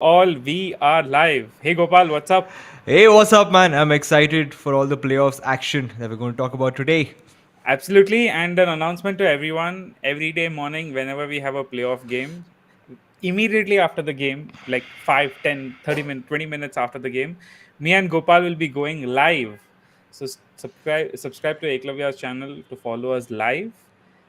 All, we are live. Hey Gopal, what's up? Hey, what's up, man? I'm excited for all the playoffs action that we're going to talk about today. Absolutely. And an announcement to everyone every day morning, whenever we have a playoff game, immediately after the game, like 5, 10, 30 minutes, 20 minutes after the game, me and Gopal will be going live. So subscribe to Eklavya's channel to follow us live.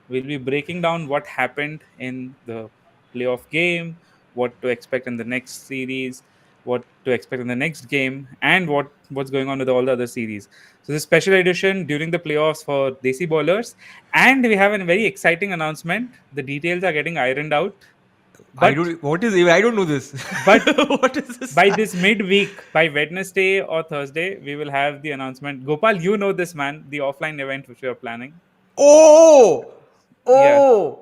We'll be breaking down what happened in the playoff game, what to expect in the next series, what to expect in the next game, and what's going on with all the other series. So this special edition during the playoffs for Desi bowlers, and we have a very exciting announcement. The details are getting ironed out, but I don't know this. but What is this? by this midweek, by Wednesday or Thursday, we will have the announcement. Gopal, you know this, man, the offline event which we are planning. Oh! Yeah. Oh!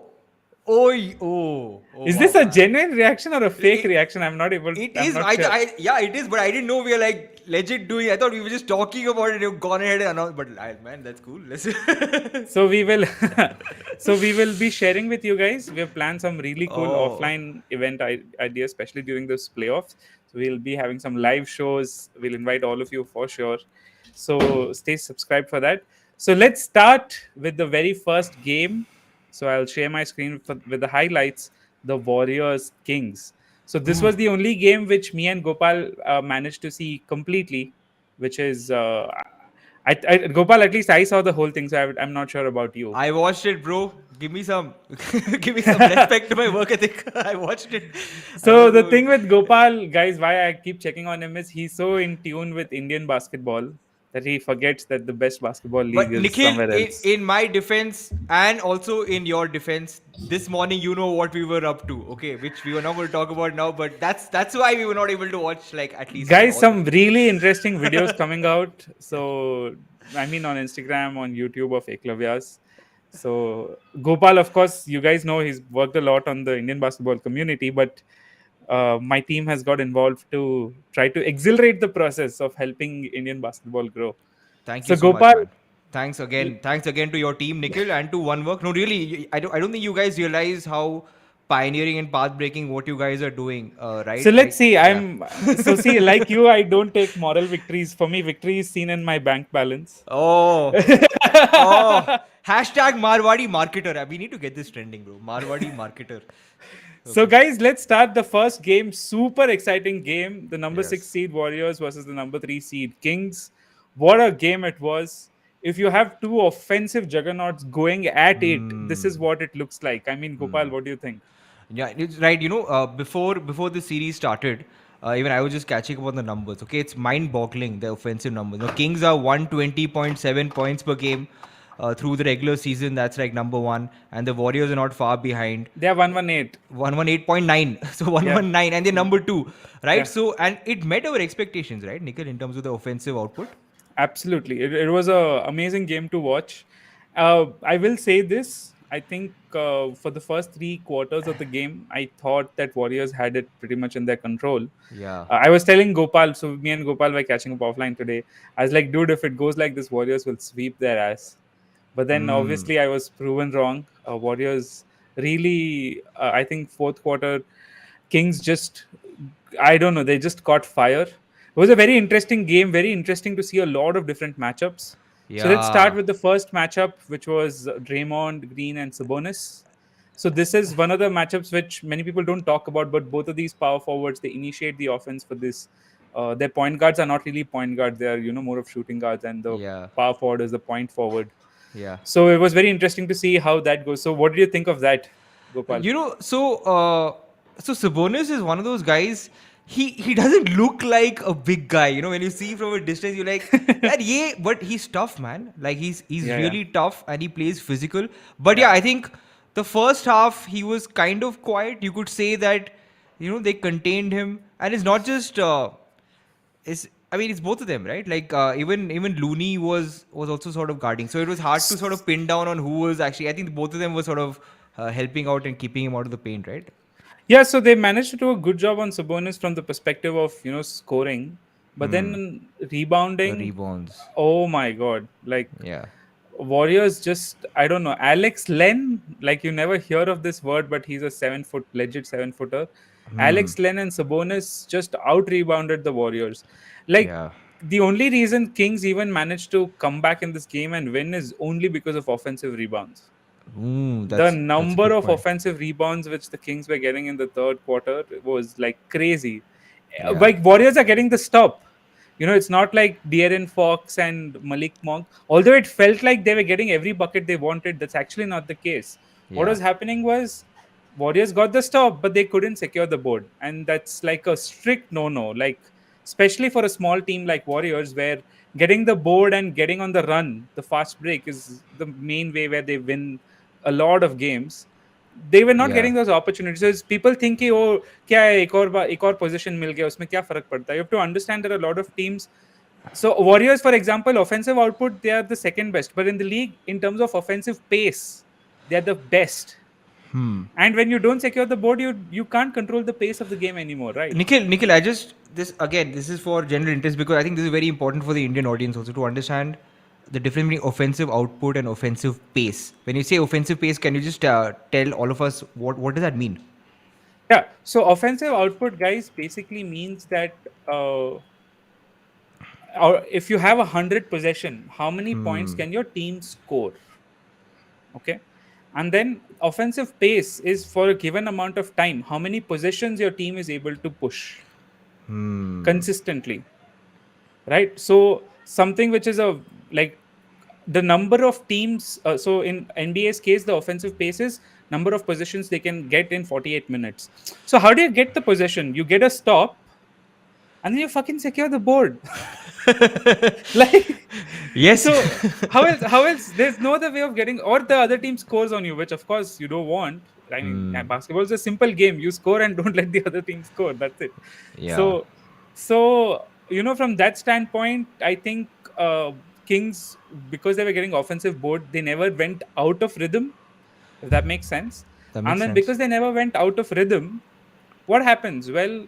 Oh, Is wow, this a man. genuine reaction or a fake It, reaction? it I'm is. not sure. Yeah, it is. But I didn't know we were like legit doing. I thought we were just talking about it. You've gone ahead and announced. But man, that's cool. Let's. So we will so we will be sharing with you guys. We have planned some really cool Oh, offline event ideas, especially during those playoffs. So we'll be having some live shows. We'll invite all of you for sure. So stay subscribed for that. So let's start with the very first game. So I'll share my screen with the highlights. The Warriors Kings. So this was the only game which me and Gopal managed to see completely, which is Gopal. At least I saw the whole thing, so I'm not sure about you. I watched it, bro. Give me some, give me some respect to my work ethic. I watched it. I So was the so. thing with Gopal, guys, why I keep checking on him is he's so in tune with Indian basketball that he forgets that the best basketball league But is Nikhil, somewhere else. in my defense and also in your defense, this morning you know what we were up to, okay? Which we were not going to talk about now, but that's why we were not able to watch like at least Guys, all the. some really interesting videos coming out. So I mean, on Instagram, on YouTube of Eklavya's. So Gopal, of course, you guys know he's worked a lot on the Indian basketball community, but my team has got involved to try to accelerate the process of helping Indian basketball grow. Thank you So so much, Gopal, man. Thanks again. Thanks again to your team, Nikhil, and to One Work. No, really, I don't think you guys realize how pioneering and path breaking what you guys are doing, so right? let's see. Yeah. See, like you, I don't take moral victories. For me, victory is seen in my bank balance. Oh, oh. Hashtag Marwadi marketer. We need to get this trending, bro. Marwadi marketer. So, Okay. guys, let's start the first game. Super exciting game. The number six Yes. seed Warriors versus the number three seed Kings. What a game it was. If you have two offensive juggernauts going at it, this is what it looks like. I mean, Gopal, what do you think? Yeah, it's right. Before the series started, even I was just catching up on the numbers. Okay, it's mind-boggling the offensive numbers. The Kings are 120.7 points per game through the regular season. That's like number one, and the Warriors are not far behind. They have 118. 118.9, so Yeah. 119, and they're number two, right? Yeah. So, and it met our expectations, right, Nikhil, in terms of the offensive output. Absolutely, it was a amazing game to watch. I will say this: I think for the first three quarters of the game, I thought that Warriors had it pretty much in their control. Yeah. I was telling Gopal, so me and Gopal were catching up offline today. I was like, dude, if it goes like this, Warriors will sweep their ass. But then Hmm. obviously I was proven wrong. Warriors really, I think fourth quarter, Kings just, I don't know, they just caught fire. It was a very interesting game, very interesting to see a lot of different matchups. So let's start Yeah. with the first matchup, which was Draymond, Green, and Sabonis. So this is one of the matchups which many people don't talk about, but both of these power forwards, they initiate the offense for this. Their point guards are not really point guards; they are more of shooting guards, and the Yeah. power forward is the point forward. Yeah. So it was very interesting to see how that goes. So what did you think of that, Gopal? So Sabonis is one of those guys. He doesn't look like a big guy. When you see from a distance, you're like, yeah, but he's tough, man. Like he's Yeah, yeah. really tough and he plays physical. But Yeah. yeah, I think the first half he was kind of quiet. You could say that they contained him, and it's not just it's. I mean, it's both of them, right? Like even Looney was also sort of guarding, so it was hard to sort of pin down on who was actually. I think both of them were sort of helping out and keeping him out of the paint, right? Yeah, so they managed to do a good job on Sabonis from the perspective of scoring, but then rebounding. Rebounds. Oh my god! Like Yeah. Warriors, just I don't know. Alex Len, like you never hear of this word, but he's a 7 foot legit 7 footer. Hmm. Alex Len and Sabonis just out rebounded the Warriors. Like, Yeah. the only reason Kings even managed to come back in this game and win is only because of offensive rebounds. The That's a number good of point. offensive rebounds which the Kings were getting in the third quarter was like crazy. Yeah. Like, Warriors are getting the stop. It's not like De'Aaron Fox and Malik Monk. Although it felt like they were getting every bucket they wanted, that's actually not the case. What Yeah. was happening was Warriors got the stop, but they couldn't secure the board, and that's like a strict no-no. Like, especially for a small team like Warriors, where getting the board and getting on the run, the fast break is the main way where they win a lot of games. They were not Yeah. getting those opportunities. So people think कि oh क्या है एक और position मिल गया उसमें क्या फर्क पड़ता है. You have to understand there are a lot of teams. So Warriors, for example, offensive output, they are the second best, but in the league in terms of offensive pace, they are the best. And when you don't secure the board, you can't control the pace of the game anymore, right? Nikhil, I just this again. This is for general interest because I think this is very important for the Indian audience also to understand the difference between offensive output and offensive pace. When you say offensive pace, can you just tell all of us what does that mean? Yeah. So offensive output, guys, basically means that or if you have 100 possession, how many points can your team score? Okay. And then offensive pace is for a given amount of time, how many possessions your team is able to push consistently, right? So something which is a like the number of teams. So in NBA's case, the offensive pace is number of possessions they can get in 48 minutes. So how do you get the possession? You get a stop, and then you fucking secure the board. Like, Yes. so how else there's no other way of getting, or the other team scores on you, which of course you don't want. I mean, basketball is a simple game. You score and don't let the other team score, that's it. Yeah. So so from that standpoint, I think Kings, because they were getting offensive board, they never went out of rhythm, if that makes sense. That And makes then sense. because they never went out of rhythm, what happens? Well,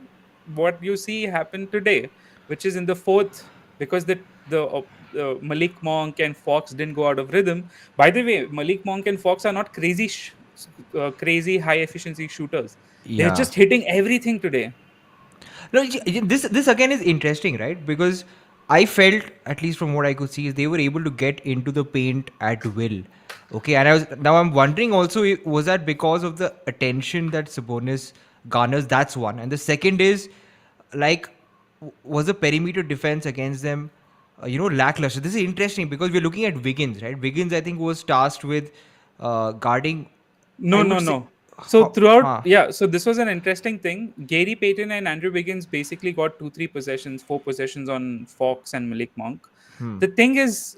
what you see happen today, which is in the fourth, because the Malik Monk and Fox didn't go out of rhythm. By the way, Malik Monk and Fox are not crazy high efficiency shooters. They're Yeah. just hitting everything today. No, this again is interesting, right? Because I felt, at least from what I could see, is they were able to get into the paint at will. Okay, and I'm wondering also, was that because of the attention that Sabonis garners? That's one, and the second is like, was the perimeter defense against them, lackluster? This is interesting because we're looking at Wiggins, right? Wiggins, I think, was tasked with guarding. No, I no, would say, no. So throughout, huh. yeah. So this was an interesting thing. Gary Payton and Andrew Wiggins basically got 2, 3 possessions, 4 possessions on Fox and Malik Monk. The thing is,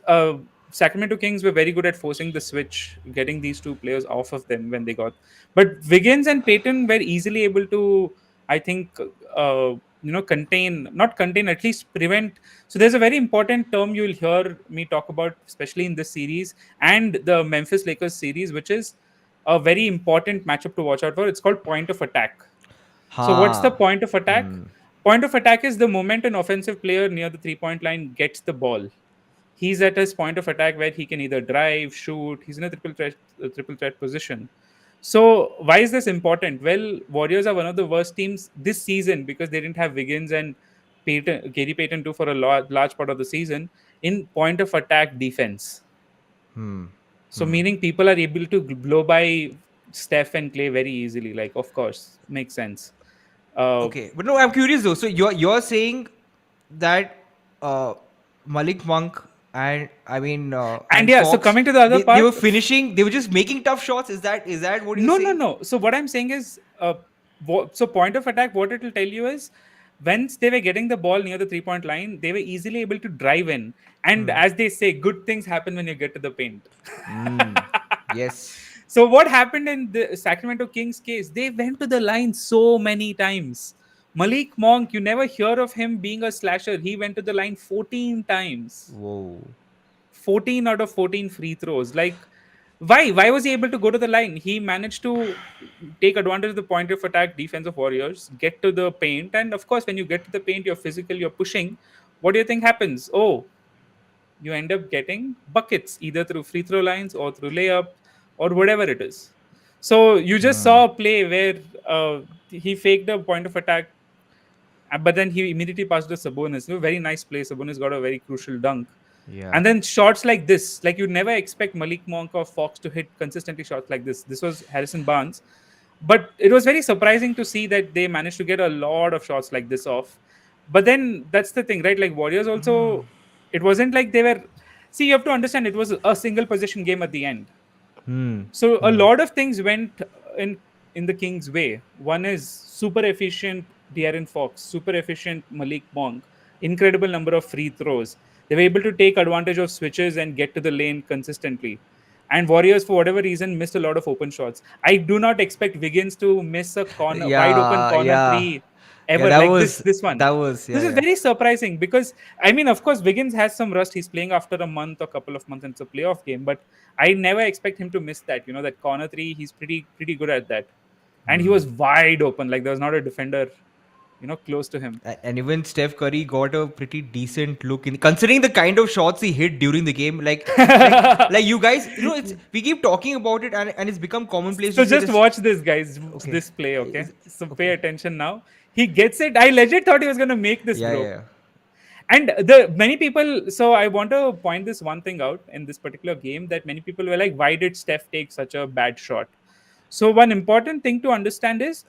Sacramento Kings were very good at forcing the switch, getting these two players off of them when they got. But Wiggins and Payton were easily able to, I think, contain, not contain, at least prevent. So there's a very important term you'll hear me talk about, especially in this series and the Memphis Lakers series, which is a very important matchup to watch out for. It's called point of attack. So what's the Ha. point of attack? Point of attack is the moment an offensive player near the 3 point line gets the ball. He's at his point of attack where he can either drive, shoot. He's in a triple threat position. So why is this important? Well, Warriors are one of the worst teams this season because they didn't have Wiggins and Gary Payton too for a large part of the season in point of attack defense. So meaning people are able to blow by Steph and Clay very easily. Like, of course, makes sense. Uh, Okay, but no, I'm curious though. So you're saying that uh, Malik Monk and and and yeah, so Fox, coming to the other they were part, finishing, they were just making tough shots. Is that what you're no, no, saying? no. So what I'm saying is, so point of attack, what it will tell you is, once they were getting the ball near the 3 point line, they were easily able to drive in. And as they say, good things happen when you get to the paint. Yes. So what happened in the Sacramento Kings case? They went to the line so many times. Malik Monk, you never hear of him being a slasher. He went to the line 14 times. Whoa. 14 out of 14 free throws. Like, why was he able to go to the line? He managed to take advantage of the point of attack defense of Warriors, get to the paint, and of course, when you get to the paint, you're physical, you're pushing. What do you think happens? Oh, you end up getting buckets either through free throw lines or through layup or whatever it is. So you just saw a play where he faked a point of attack, but then he immediately passed to Sabonis. Very nice play. Sabonis got a very crucial dunk. Yeah. And then shots like this, like you'd never expect Malik Monk or Fox to hit consistently shots like this. This was Harrison Barnes, but it was very surprising to see that they managed to get a lot of shots like this off. But then that's the thing, right? Like Warriors also, it wasn't like they were. See, you have to understand it was a single possession game at the end. Hmm. So a Hmm. lot of things went in in the Kings' way. One is super efficient De'Aaron Fox, super efficient Malik Monk, incredible number of free throws. They were able to take advantage of switches and get to the lane consistently. And Warriors, for whatever reason, missed a lot of open shots. I do not expect Wiggins to miss a corner, wide open Yeah. corner Yeah. three Yeah. ever That like this. was. This one. That was. This Yeah. is Yeah. very surprising because I mean, of course, Wiggins has some rust. He's playing after a month or couple of months, and it's a playoff game. But I never expect him to miss that. That corner three, he's pretty good at that. And he was wide open, like there was not a defender, close to him. And even Steph Curry got a pretty decent look in, considering the kind of shots he hit during the game. Like you guys, it's we keep talking about it, and it's become commonplace to So say just this. watch this, guys. Okay. This play, okay? So pay Okay. attention now. He gets it. I legit thought he was gonna make this, Yeah. bro. Yeah. And the many people. So I want to point this one thing out in this particular game, that many people were like, "Why did Steph take such a bad shot?" So one important thing to understand is,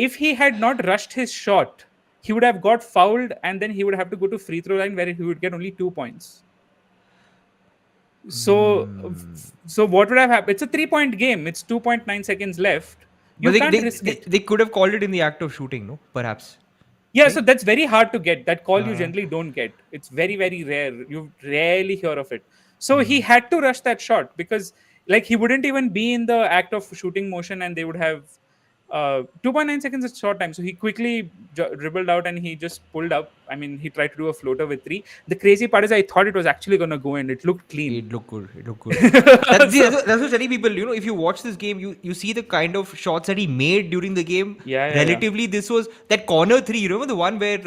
if he had not rushed his shot, he would have got fouled, and then he would have to go to free throw line where he would get only 2 points. So, so what would have happened? It's a 3 point game. It's 2.9 seconds left. But You can't risk it. they could have called it in the act of shooting, no? Perhaps. Yeah, so Right? that's very hard to get. That call you Uh, generally don't get. It's very rare. You rarely hear of it. So he had to rush that shot because, like, he wouldn't even be in the act of shooting motion, and they would have 2.9 seconds is short time. So he quickly dribbled out and he just pulled up. I mean, he tried to do a floater with three. The crazy part is, I thought it was actually gonna go in. It looked clean. it looked good. It looked good. That, see, So that's what telling people. If you watch this game, you see the kind of shots that he made during the game. yeah. Relatively, this was that corner three. You remember the one where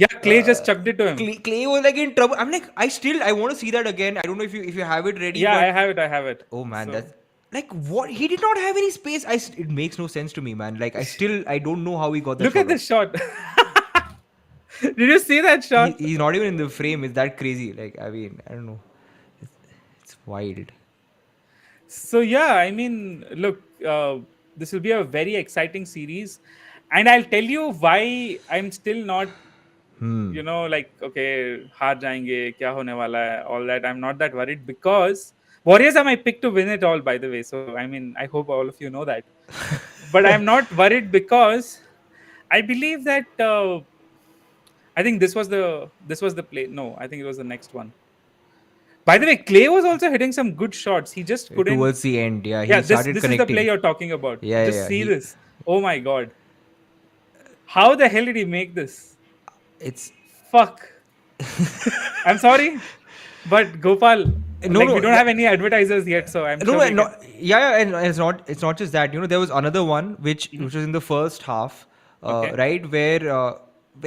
Yeah, Clay just chucked it to him. Clay was like in trouble. I'm like, I want to see that again. I don't know if you have it ready, Yeah, I but have it. I have it. oh man, So that's like what he did not have any space. It makes no sense to me, man. Like I don't know how he got that look shot at off. this shot. Did you see that shot? He's not even in the frame. It's that crazy. Like I mean, I don't know. It's, it's wild. So yeah, I mean, look, this will be a very exciting series, and I'll tell you why I'm still not, like, okay, हार जाएंगे, क्या होने वाला है, all that. I'm not that worried because Warriors are my pick to win it all, by the way. So I mean, I hope all of you know that. But I'm not worried because I believe that I think this was the play. No, I think it was the next one. By the way, Clay was also hitting some good shots. He just couldn't. Towards the end, yeah, Yeah, he this started this is the play connecting. you're talking about. Yeah, Just yeah, see he. this. Oh my god. How the hell did he make this? It's Fuck. I'm sorry, but Gopal, no, like, we no, don't have any advertisers yet, so I'm no, sure we no, can. yeah, and it's not just that. There was another one Mhm. which was in the first half, Okay. right, where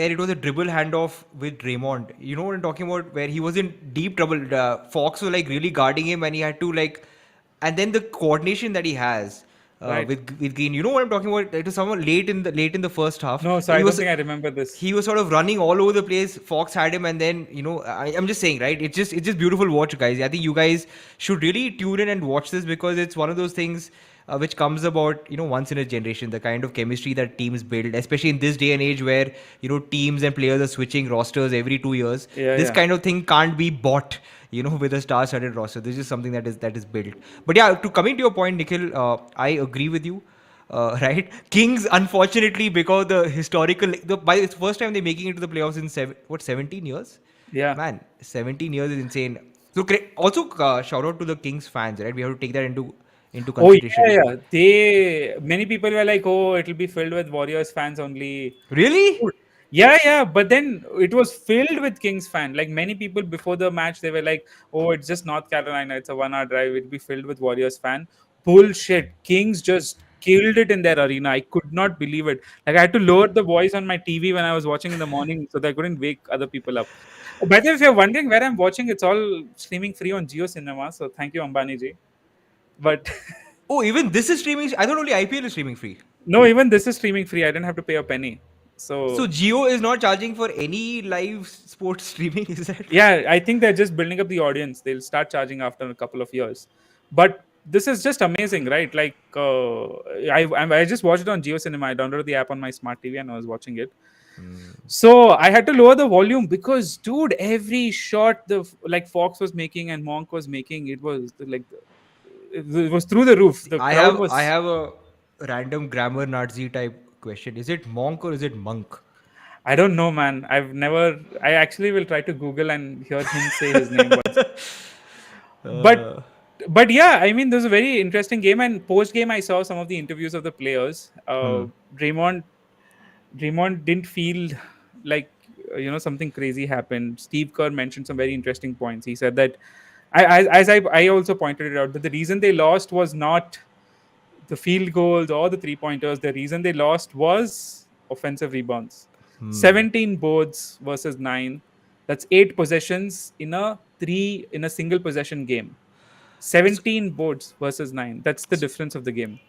it was a dribble handoff with Draymond. You know what I'm talking about? Where he was in deep trouble. Fox was like really guarding him, and he had to like, and then the coordination that he has. Right. With Green, you know what I'm talking about. It was someone late in the first half. No, so He I don't was think I remember this. he was sort of running all over the place. Fox had him, and then I'm just saying, right? It's just beautiful watch, guys. I think you guys should really tune in and watch this because it's one of those things which comes about once in a generation. The kind of chemistry that teams build, especially in this day and age where teams and players are switching rosters every 2 years. Yeah, This yeah. kind of thing can't be bought. With a star-studded roster. This is something that is built. But yeah, to coming to your point, Nikhil, I agree with you. Right? Kings, unfortunately, because by the first time they're making it to the playoffs in 17 years? Yeah. Man, 17 years is insane. So also shout out to the Kings fans, right? We have to take that into Oh yeah, consideration. yeah. They many people were like, "Oh, it'll be filled with Warriors fans only." Really? Dude, yeah, yeah. But then it was filled with Kings fan. Like many people before the match, they were like, "Oh, it's just North Carolina. It's a 1 hour drive. It'll be filled with Warriors fan." Bullshit. Kings just killed it in their arena. I could not believe it. Like I had to lower the voice on my TV when I was watching in the morning so that I couldn't wake other people up. Oh, by the way, if you're wondering where I'm watching, it's all streaming free on Geo Cinema. So thank you, Ambani ji. But Oh, even this is streaming. I thought only IPL is streaming free. No, even this is streaming free. I didn't have to pay a penny. So So Geo is not charging for any live sports streaming, is that? yeah, I think they're just building up the audience. They'll start charging after a couple of years. But this is just amazing, right? Like I just watched it on Geo Cinema. I downloaded the app on my smart TV and I was watching it. So I had to lower the volume because, dude, every shot like Fox was making and Monk was making, it was like it was through the roof. The crowd I was. have a random grammar Nazi type question. Is it monk or is it monk? I don't know, man. I've never. I actually will try to Google and hear him say his name once. But Uh, but yeah, I mean, there's a very interesting game. And post game, I saw some of the interviews of the players. hmm. Draymond Draymond didn't feel like something crazy happened. Steve Kerr mentioned some very interesting points. He said that I also pointed it out that the reason they lost was not the field goals or the three pointers. The reason they lost was offensive rebounds. 17 boards versus 9. That's 8 possessions in a single possession game. S- 17 boards versus 9. That's the difference of the game.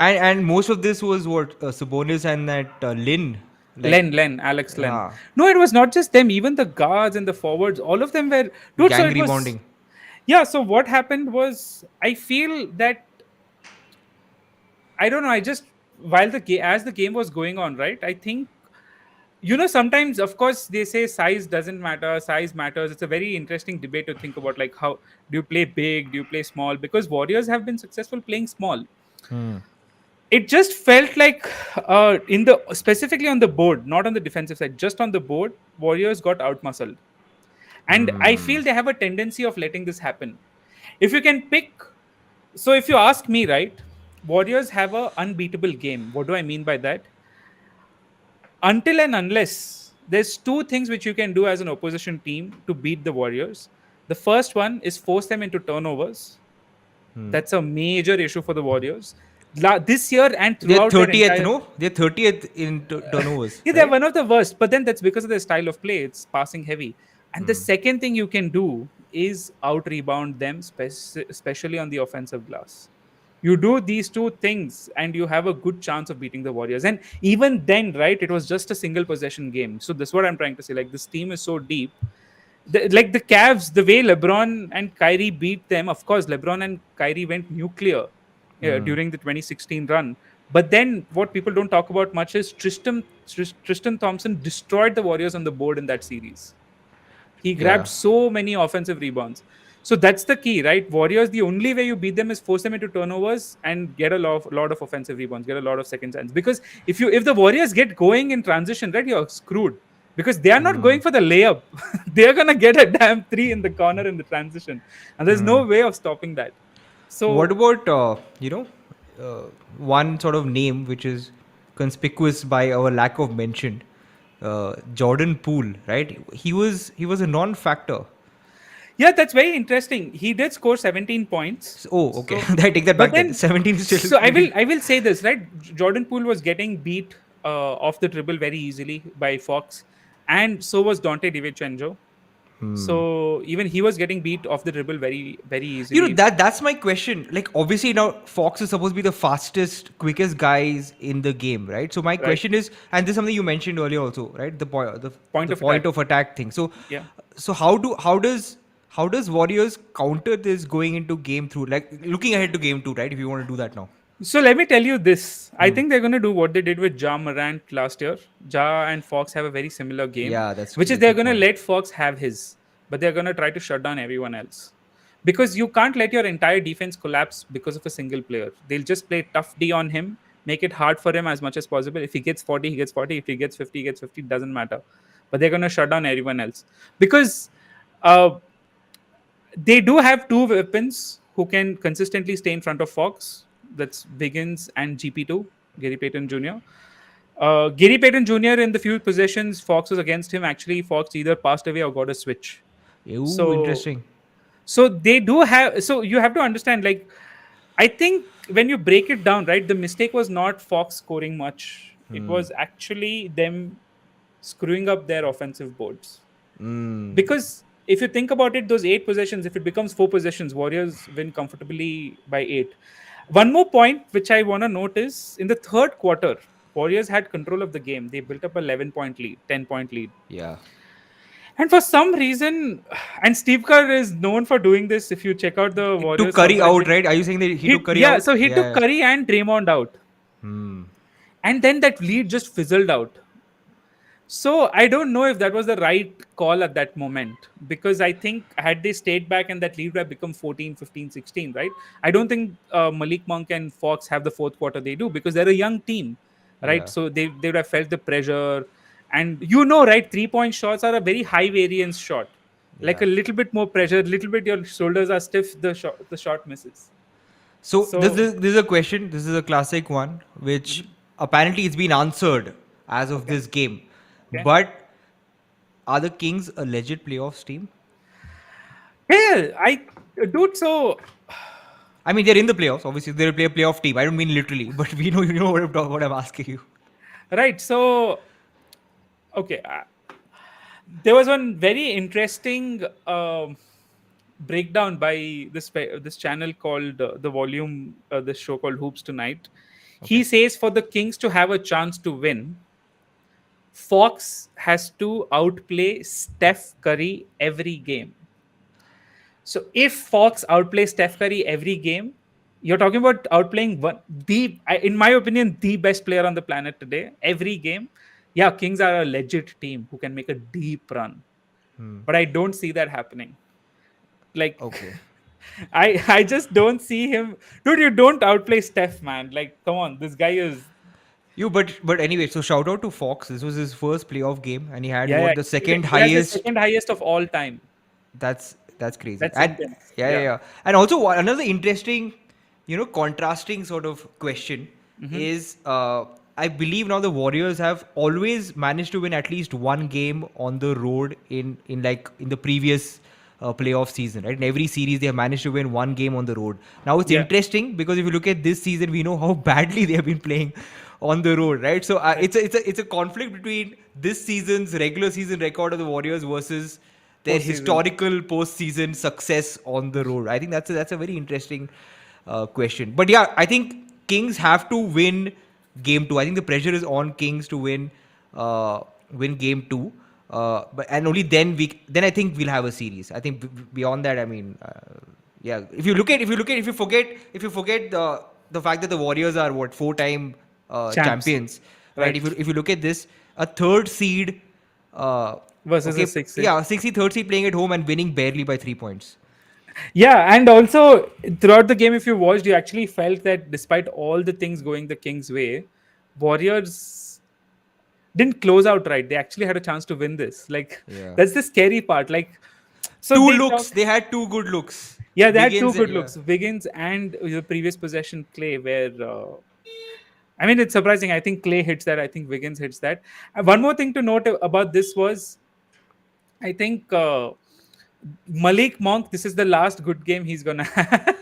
and most of this was what Sabonis and that Lin, like Alex Len. uh, No, it was not just them. Even the guards and the forwards, all of them were. Dude, so gang it was. rebounding. Yeah, so what happened was, I feel that, I don't know, I just, as the game was going on, right? I think, sometimes, of course, they say size doesn't matter, size matters. It's a very interesting debate to think about, like, how do you play big, do you play small? Because Warriors have been successful playing small. It just felt like in the specifically on the board, not on the defensive side, just on the board, Warriors got outmuscled, and I feel they have a tendency of letting this happen. If you can pick, so if you ask me, right, Warriors have a unbeatable game. What do I mean by that? Until and unless there's two things which you can do as an opposition team to beat the Warriors. The first one is force them into turnovers. That's a major issue for the Warriors. This year and They're throughout their 30th, entire. no? They're 30th in turnovers, Yeah, they're right? one of the worst, but then that's because of their style of play. It's passing heavy. And the second thing you can do is out rebound them, especially on the offensive glass. You do these two things and you have a good chance of beating the Warriors. And even then, right, it was just a single possession game. So this is what I'm trying to say. Like, this team is so deep. Like the Cavs, the way LeBron and Kyrie beat them, of course, LeBron and Kyrie went nuclear during the 2016 run. But then what people don't talk about much is Tristan Thompson destroyed the Warriors on the board in that series. He grabbed Yeah. so many offensive rebounds. So that's the key, right? Warriors, the only way you beat them is force them into turnovers and get a lot of offensive rebounds, get a lot of second chance. Because if the Warriors get going in transition, right, you're screwed. Because they are not going for the layup. They're gonna get a damn three in the corner in the transition. And there's no way of stopping that. What So about one sort of name which is conspicuous by our lack of mention, Jordan Poole, right? He was a non-factor. yeah, that's very interesting. He did score 17 points. Oh, okay. So, I take that but back then. then, 17 is still so I will pretty. I will say this, right. Jordan Poole was getting beat off the dribble very easily by Fox, and so was Dante DiVincenzo. So even he was getting beat off the dribble very very easily. That's my question. Like obviously now Fox is supposed to be the fastest, quickest guys in the game, right? So my Right. question is, and this is something you mentioned earlier also, right? Point The of point attack. of attack thing. So Yeah. so how does Warriors counter this going into game through, like looking ahead to game two, right? If you want to do that now. So let me tell you this. I think they're going to do what they did with Ja Morant last year. Ja and Fox have a very similar game, Yeah, that's which is a they're good going to point. let Fox have his, but they're going to try to shut down everyone else. Because you can't let your entire defense collapse because of a single player. They'll just play tough D on him, make it hard for him as much as possible. If he gets 40, he gets 40. If he gets 50, he gets 50. Doesn't matter. But they're going to shut down everyone else. Because uh, they do have two weapons who can consistently stay in front of Fox. That's Wiggins and GP2, Gary Payton Jr. Gary Payton Jr. in the few possessions Fox was against him. Actually, Fox either passed away or got a switch. Ooh, So, interesting. so they do have. So you have to understand. Like, I think when you break it down, right, the mistake was not Fox scoring much. It was actually them screwing up their offensive boards. Because if you think about it, those 8 possessions, if it becomes 4 possessions, Warriors win comfortably by 8. One more point which I want to note is in the third quarter, Warriors had control of the game. They built up a 11-point lead, 10-point lead. Yeah. And for some reason, and Steve Kerr is known for doing this. If you check out the He took Warriors Curry summer out, league, right? Are you saying that he took he Curry yeah, out? so he Yeah. took Yeah. Curry and Draymond out, Hmm. and then that lead just fizzled out. So I don't know if that was the right call at that moment, because I think had they stayed back and that lead would have become 14, 15, 16, right? I don't think Malik Monk and Fox have the fourth quarter they do, because they're a young team, right? Yeah. So they would have felt the pressure. And you know, right, 3-point shots are a very high variance shot. Like Yeah. a little bit more pressure, little bit your shoulders are stiff, the shot misses. So So this is a question. This is a classic one, which mhm, apparently it's been answered as of okay, this game. okay. But are the Kings a legit playoffs team? Yeah, I dude, so I mean, they're in the playoffs. Obviously, they're a playoff team. I don't mean literally, but we know you know what I'm asking you. right, so okay, there was one very interesting breakdown by this channel called the Volume, this show called Hoops Tonight. He Okay. says for the Kings to have a chance to win, Fox has to outplay Steph Curry every game. So if Fox outplays Steph Curry every game, you're talking about outplaying in my opinion, the best player on the planet today every game. Yeah, Kings are a legit team who can make a deep run, but I don't see that happening. Like, Okay. I just don't see him, dude. You don't outplay Steph, man. Like, come on, this guy is But anyway, so shout out to Fox. This was his first playoff game, and he had yeah, yeah. what the second He has the highest. second highest of all time. That's crazy. That's And intense. yeah, yeah, Yeah. yeah. And also another interesting, contrasting sort of question Hmm. is, I believe now the Warriors have always managed to win at least one game on the road in the previous playoff season, right? In every series, they have managed to win one game on the road. Now it's Yeah. interesting because if you look at this season, we know how badly they have been playing on the road, right? So Right. it's a conflict between this season's regular season record of the Warriors versus their Postseason. historical postseason success on the road. I think that's a very interesting question. But yeah, I think Kings have to win game two. I think the pressure is on Kings to win game two. But and only then I think we'll have a series. I think beyond that, I mean, yeah. If you forget the fact that the Warriors are what four-time Champs. champions, right? Right. If you look at this, a third seed. Versus a Okay, 6. yeah, 63rd seed playing at home and winning barely by 3 points. Yeah, and also throughout the game, if you watched, you actually felt that despite all the things going the Kings' way, Warriors didn't close out right. They actually had a chance to win this. Like, Yeah. that's the scary part. Like, so Two they looks. talk. They had two good looks. Yeah, they had two Wiggins, good yeah. looks, Wiggins and the previous possession Clay, where I mean, it's surprising. I think Clay hits that. I think Wiggins hits that. One more thing to note about this was, I think Malik Monk. This is the last good game he's gonna have.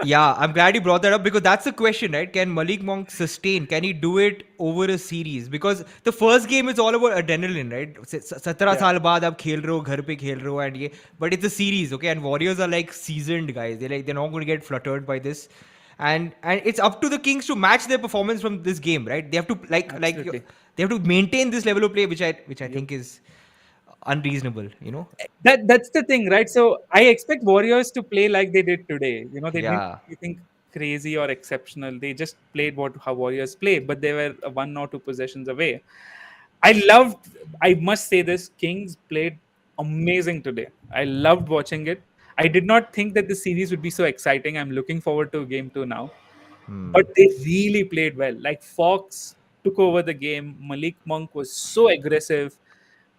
Yeah, I'm glad you brought that up because that's the question, right? Can Malik Monk sustain? Can he do it over a series? Because the first game is all about adrenaline, right? 17 Yeah, साल बाद आप खेल रहे हो घर पे खेल रहे हो and ये but it's a series, okay? And Warriors are like seasoned guys. They're not going to get fluttered by this. And it's up to the Kings to match their performance from this game, right? They have to absolutely. they have to maintain this level of play, which I Yep. think is unreasonable, That's the thing, right? So I expect Warriors to play like they did today. You know, they didn't Yeah. do anything crazy or exceptional. They just played what how Warriors play, but they were one or two possessions away. I loved. I must say this: Kings played amazing today. I loved watching it. I did not think that the series would be so exciting. I'm looking forward to game two now. But they really played well. Like Fox took over the game. Malik Monk was so aggressive.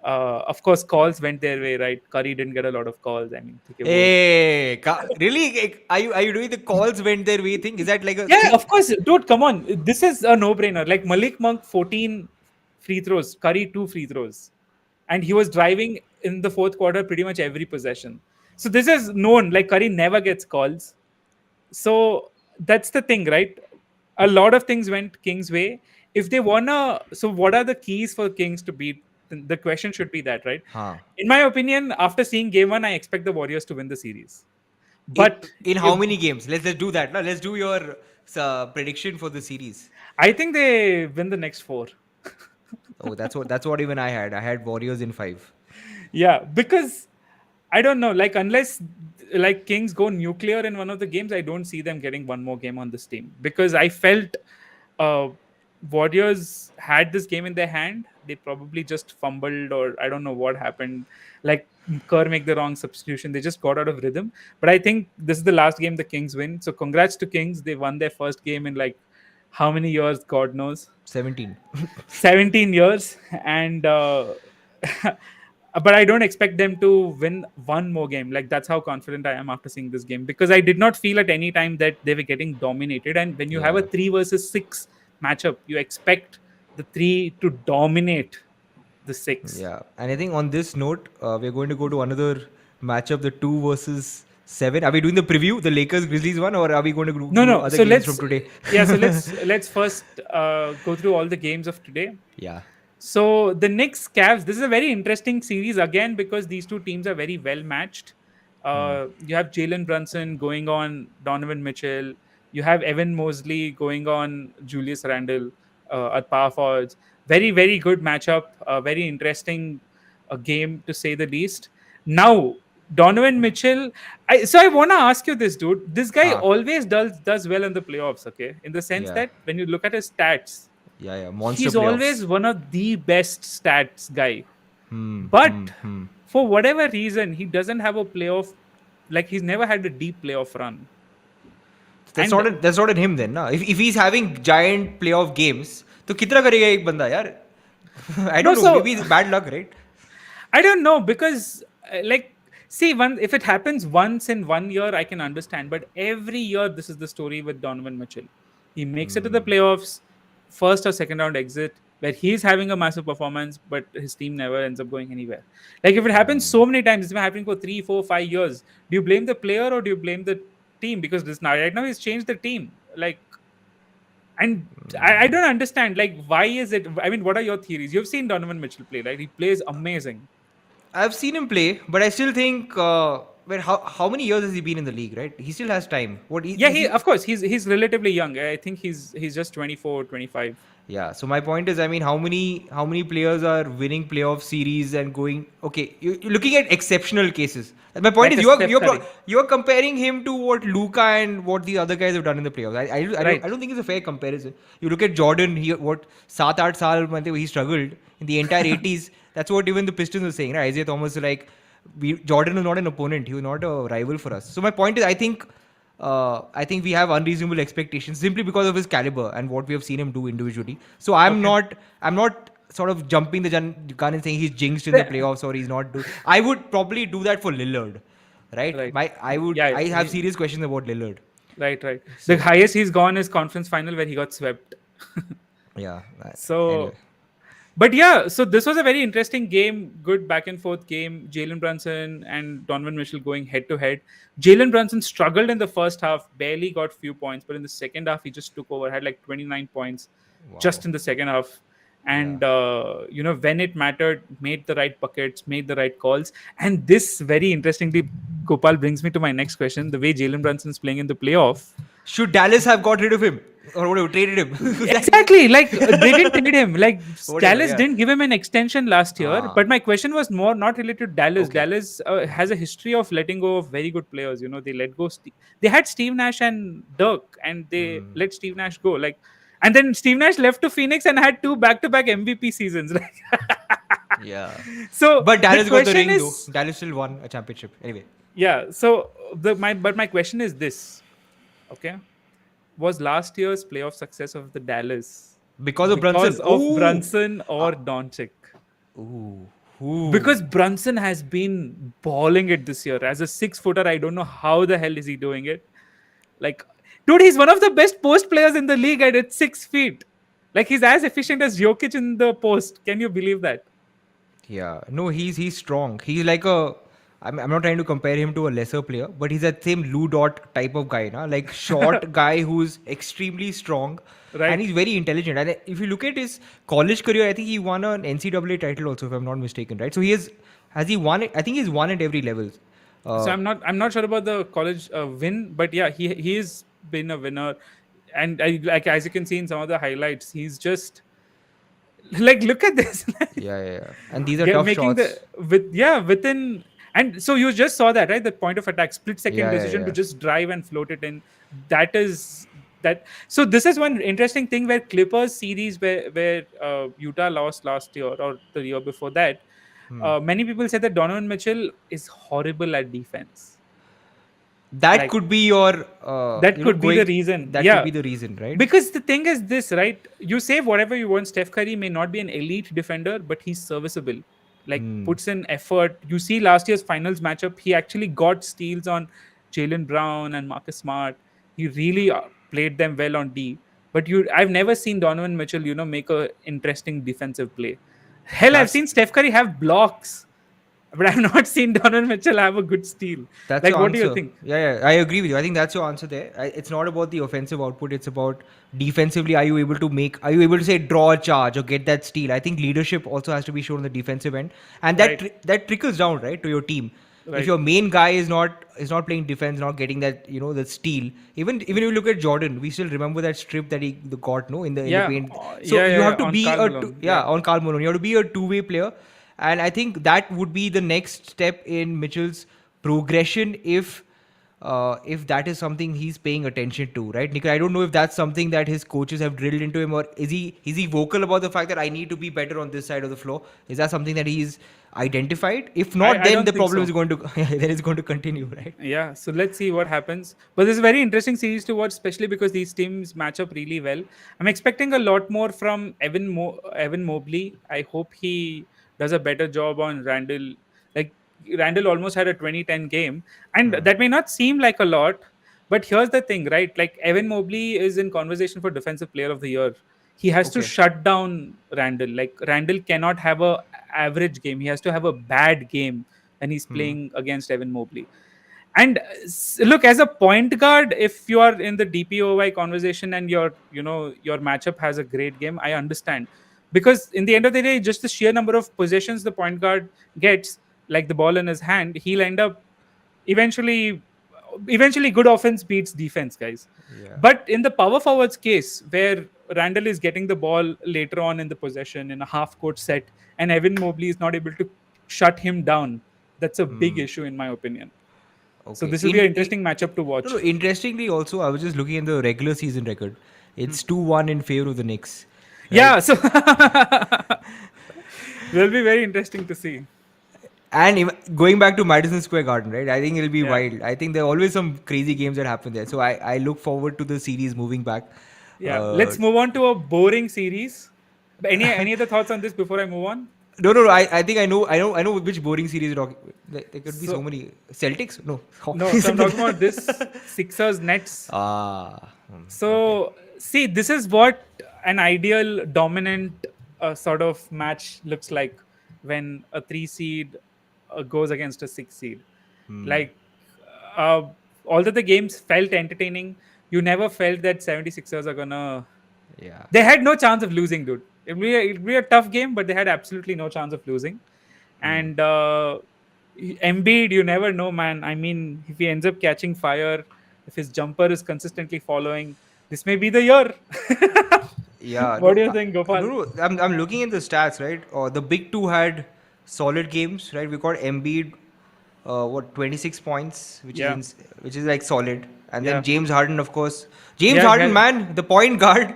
Of course, calls went their way, right? Curry didn't get a lot of calls. I mean, ठीक है वो Hey, really? Are you doing the calls went their way thing? Is that like a yeah, thing? of course, dude. Come on, this is a no-brainer. Like Malik Monk, 14 free throws, Curry 2 free throws, and he was driving in the fourth quarter pretty much every possession. So this is known. Like Curry never gets calls. So that's the thing, right? A lot of things went Kings' way. If they wanna, so what are the keys for Kings to beat? The question should be that, right? Huh. In my opinion, after seeing game one, I expect the Warriors to win the series. In But in how if many games? Let's do that. Now let's do your prediction for the series. I think they win the next four. Oh, that's what even I had. I had Warriors in 5. Yeah, because I don't know, like unless like Kings go nuclear in one of the games, I don't see them getting one more game on this team because I felt uh Warriors had this game in their hand. They probably just fumbled or I don't know what happened. Like Kerr make the wrong substitution. They just got out of rhythm. But I think this is the last game the Kings win. So congrats to Kings. They won their first game in like how many years? God knows. 17. 17 years and but I don't expect them to win one more game. Like that's how confident I am after seeing this game because I did not feel at any time that they were getting dominated. And when you have a Yeah. 3 versus 6 matchup, you expect the 3 to dominate the 6. Yeah. And I think on this note, we're going to go to another matchup, the 2 versus 7. Are we doing the preview, the Lakers Grizzlies one, or are we going to No, do no. other So games from let's today? yeah. So let's first go through all the games of today. Yeah. So the Knicks Cavs, this is a very interesting series again because these two teams are very well matched. You have Jalen Brunson going on Donovan Mitchell. You have Evan Mosley going on Julius Randle at power forwards. Very very good matchup. Very interesting game to say the least. Now Donovan Mitchell. I want to ask you this, dude. This guy Ha. always does well in the playoffs. Okay, in the sense Yeah. that when you look at his stats, Yeah. Yeah. Monster he's always playoffs. one of the best stats guy. Hmm. Hmm. But Hmm. for whatever reason, he doesn't have a playoff. Like he's never had a deep playoff run. That's And not that's not in him then, na? If he's having giant playoff games, तो कितना करेगा एक बंदा यार? I no, don't know. so Maybe it's bad luck, right? I don't know because like see one if it happens once in 1 year, I can understand. But every year, this is the story with Donovan Mitchell. He makes it to the playoffs, first or second round exit, where he's having a massive performance, but his team never ends up going anywhere. Like if it happens so many times, it's been happening for 3, 4, 5 years. Do you blame the player or do you blame the team? Because this now right now he's changed the team. Like and I don't understand. Like why is it? I mean, what are your theories? You've seen Donovan Mitchell play, right? He plays amazing. I've seen him play, but I still think. Wait, how many years has he been in the league? Right, he still has time. What Yeah, is he he? of course he's relatively young. I think he's just 24, 25. Yeah. So my point is, I mean, how many players are winning playoff series and going? Okay, you're looking at exceptional cases. And my point Like is, a you are Steph you're Curry. you're comparing him to what Luca and what the other guys have done in the playoffs. I don't Right. think it's a fair comparison. You look at Jordan. He what 7 8 saal मतलब he struggled in the entire 80s. That's what even the Pistons were saying. Right? Isaiah Thomas was like, Jordan was not an opponent. He was not a rival for us. So my point is, I think we have unreasonable expectations simply because of his caliber and what we have seen him do individually. So Okay. I'm not sort of jumping the gun and saying he's jinxed in the The- playoffs or he's not. I would probably do that for Lillard, right? right. I Yeah. have serious questions about Lillard. Right. Right. The So highest he's gone is conference final where he got swept. yeah. Anyway, So but yeah, so this was a very interesting game, good back and forth game. Jalen Brunson and Donovan Mitchell going head to head. Jalen Brunson struggled in the first half, barely got few points, but in the second half he just took over, had like 29 points wow. just in the second half. Yeah. And when it mattered, made the right buckets, made the right calls. And this very interestingly, Gopal brings me to my next question: the way Jalen Brunson is playing in the playoff. Should Dallas have got rid of him or whatever, traded him? Exactly. Like they didn't trade him. Like Whatever. Dallas Yeah. didn't give him an extension last year. Ah. But my question was more not related to Dallas. Okay. Dallas has a history of letting go of very good players. They let go. They had Steve Nash and Dirk, and they let Steve Nash go. Like, and then Steve Nash left to Phoenix and had two back-to-back MVP seasons. Like, Yeah. so But the Dallas got the question ring though. is, Dallas still won a championship. Anyway. yeah. So my question is this. Okay, was last year's playoff success of the Dallas Because of because Brunson. of Ooh. Brunson or Doncic? Ooh. Ooh. Because Brunson has been balling it this year. As a 6 footer, I don't know how the hell is he doing it. Like, dude, he's one of the best post players in the league at 6 feet. Like, he's as efficient as Jokic in the post. Can you believe that? Yeah, no, he's strong. He's like a. I'm not trying to compare him to a lesser player, but he's that same Lou Dot type of guy, na? Like short guy who's extremely strong, and Right? he's very intelligent. And if you look at his college career, I think he won an NCAA title also, if I'm not mistaken, right? So has he won it? I think he's won at every level. So Uh, I'm not sure about the college win, but yeah, he has been a winner. And like as you can see in some of the highlights, he's just like, look at this. Yeah, yeah, yeah. And these are tough Making the shots. within. And so you just saw that, right? The point of attack, split second Yeah, yeah, decision to yeah. just drive and float it in. That is that. So this is one interesting thing where Clippers series, where Utah lost last year or the year before that. Hmm. Many people said that Donovan Mitchell is horrible at defense. That Like could be your, that could be the going. reason. That could Yeah, be the reason, right? because the thing is this, right? You say whatever you want. Steph Curry may not be an elite defender, but he's serviceable. Like Hmm. puts in effort. You see last year's finals matchup, he actually got steals on Jalen Brown and Marcus Smart. He really played them well on D. But I've never seen Donovan Mitchell, make a interesting defensive play. Hell, I've That's seen Steph Curry have blocks, but I've not seen Donovan Mitchell have a good steal. That's Like, your what do you answer. think? Yeah, yeah, I agree with you. I think that's your answer there. It's not about the offensive output. It's about defensively. Are you able to make? Are you able to say draw a charge or get that steal? I think leadership also has to be shown on the defensive end, and Right, that trickles down right to your team. If right. your main guy is not playing defense, not getting that the steal. Even if you look at Jordan, we still remember that strip that he got no in the Yeah, paint. So yeah, you yeah, have yeah. to On be Karl a Malone. yeah Yeah. on Karl Malone. You have to be a two-way player, and I think that would be the next step in Mitchell's progression if that is something he's paying attention to, right, Nikhil? I don't know if that's something that his coaches have drilled into him, or is he vocal about the fact that I need to be better on this side of the floor? Is that something that he's identified? If not, I then don't the think problem so. is going to then it's going to continue, right? Yeah, so let's see what happens. But this is a very interesting series to watch, especially because these teams match up really well. I'm expecting a lot more from Evan Mobley. I hope he does a better job on Randall. Like Randall almost had a 2010 game, and Hmm. that may not seem like a lot, but here's the thing, right? Like Evan Mobley is in conversation for Defensive Player of the Year. He has to Okay. shut down Randall. Like Randall cannot have a average game. He has to have a bad game when he's Hmm. playing against Evan Mobley. And look, as a point guard, if you are in the DPOY conversation and your matchup has a great game, I understand, because in the end of the day, just the sheer number of possessions the point guard gets, like the ball in his hand, he'll end up eventually. Eventually, good offense beats defense, guys. Yeah. But in the power forwards case, where Randall is getting the ball later on in the possession in a half court set, and Evan Mobley is not able to shut him down, that's a big Hmm. issue in my opinion. So Okay. this will be an interesting matchup to No, no. watch. Interestingly, also, I was just looking at the regular season record. It's 2-1 in favor of the Knicks, right? Yeah, so will be very interesting to see. And going back to Madison Square Garden, right? I think it'll be Yeah, wild. I think there are always some crazy games that happen there. So I look forward to the series moving back. yeah. Uh, Let's move on to a boring series. Any other thoughts on this before I move on? no, no, no. I think I know which boring series you're talking. There could be so So many. Celtics? No. no, so I'm talking about this Sixers Nets. Ah. Okay. So see, this is what an ideal dominant sort of match looks like when a 3 seed goes against a 6 seed. Hmm. Like, uh, although the games felt entertaining, you never felt that 76ers are gonna. Yeah. They had no chance of losing, dude. It'd be a tough game, but they had absolutely no chance of losing. Hmm. And Embiid, you never know, man. I mean, if he ends up catching fire, if his jumper is consistently following, this may be the year. Yeah, What no, do you think, no, Gopal? no. I'm looking at the stats, right? The big two had solid games, right? We got Embiid, 26 points, Yeah, which is like solid, and then yeah, James Harden, of course. James yeah, Harden, yeah, man, the point guard,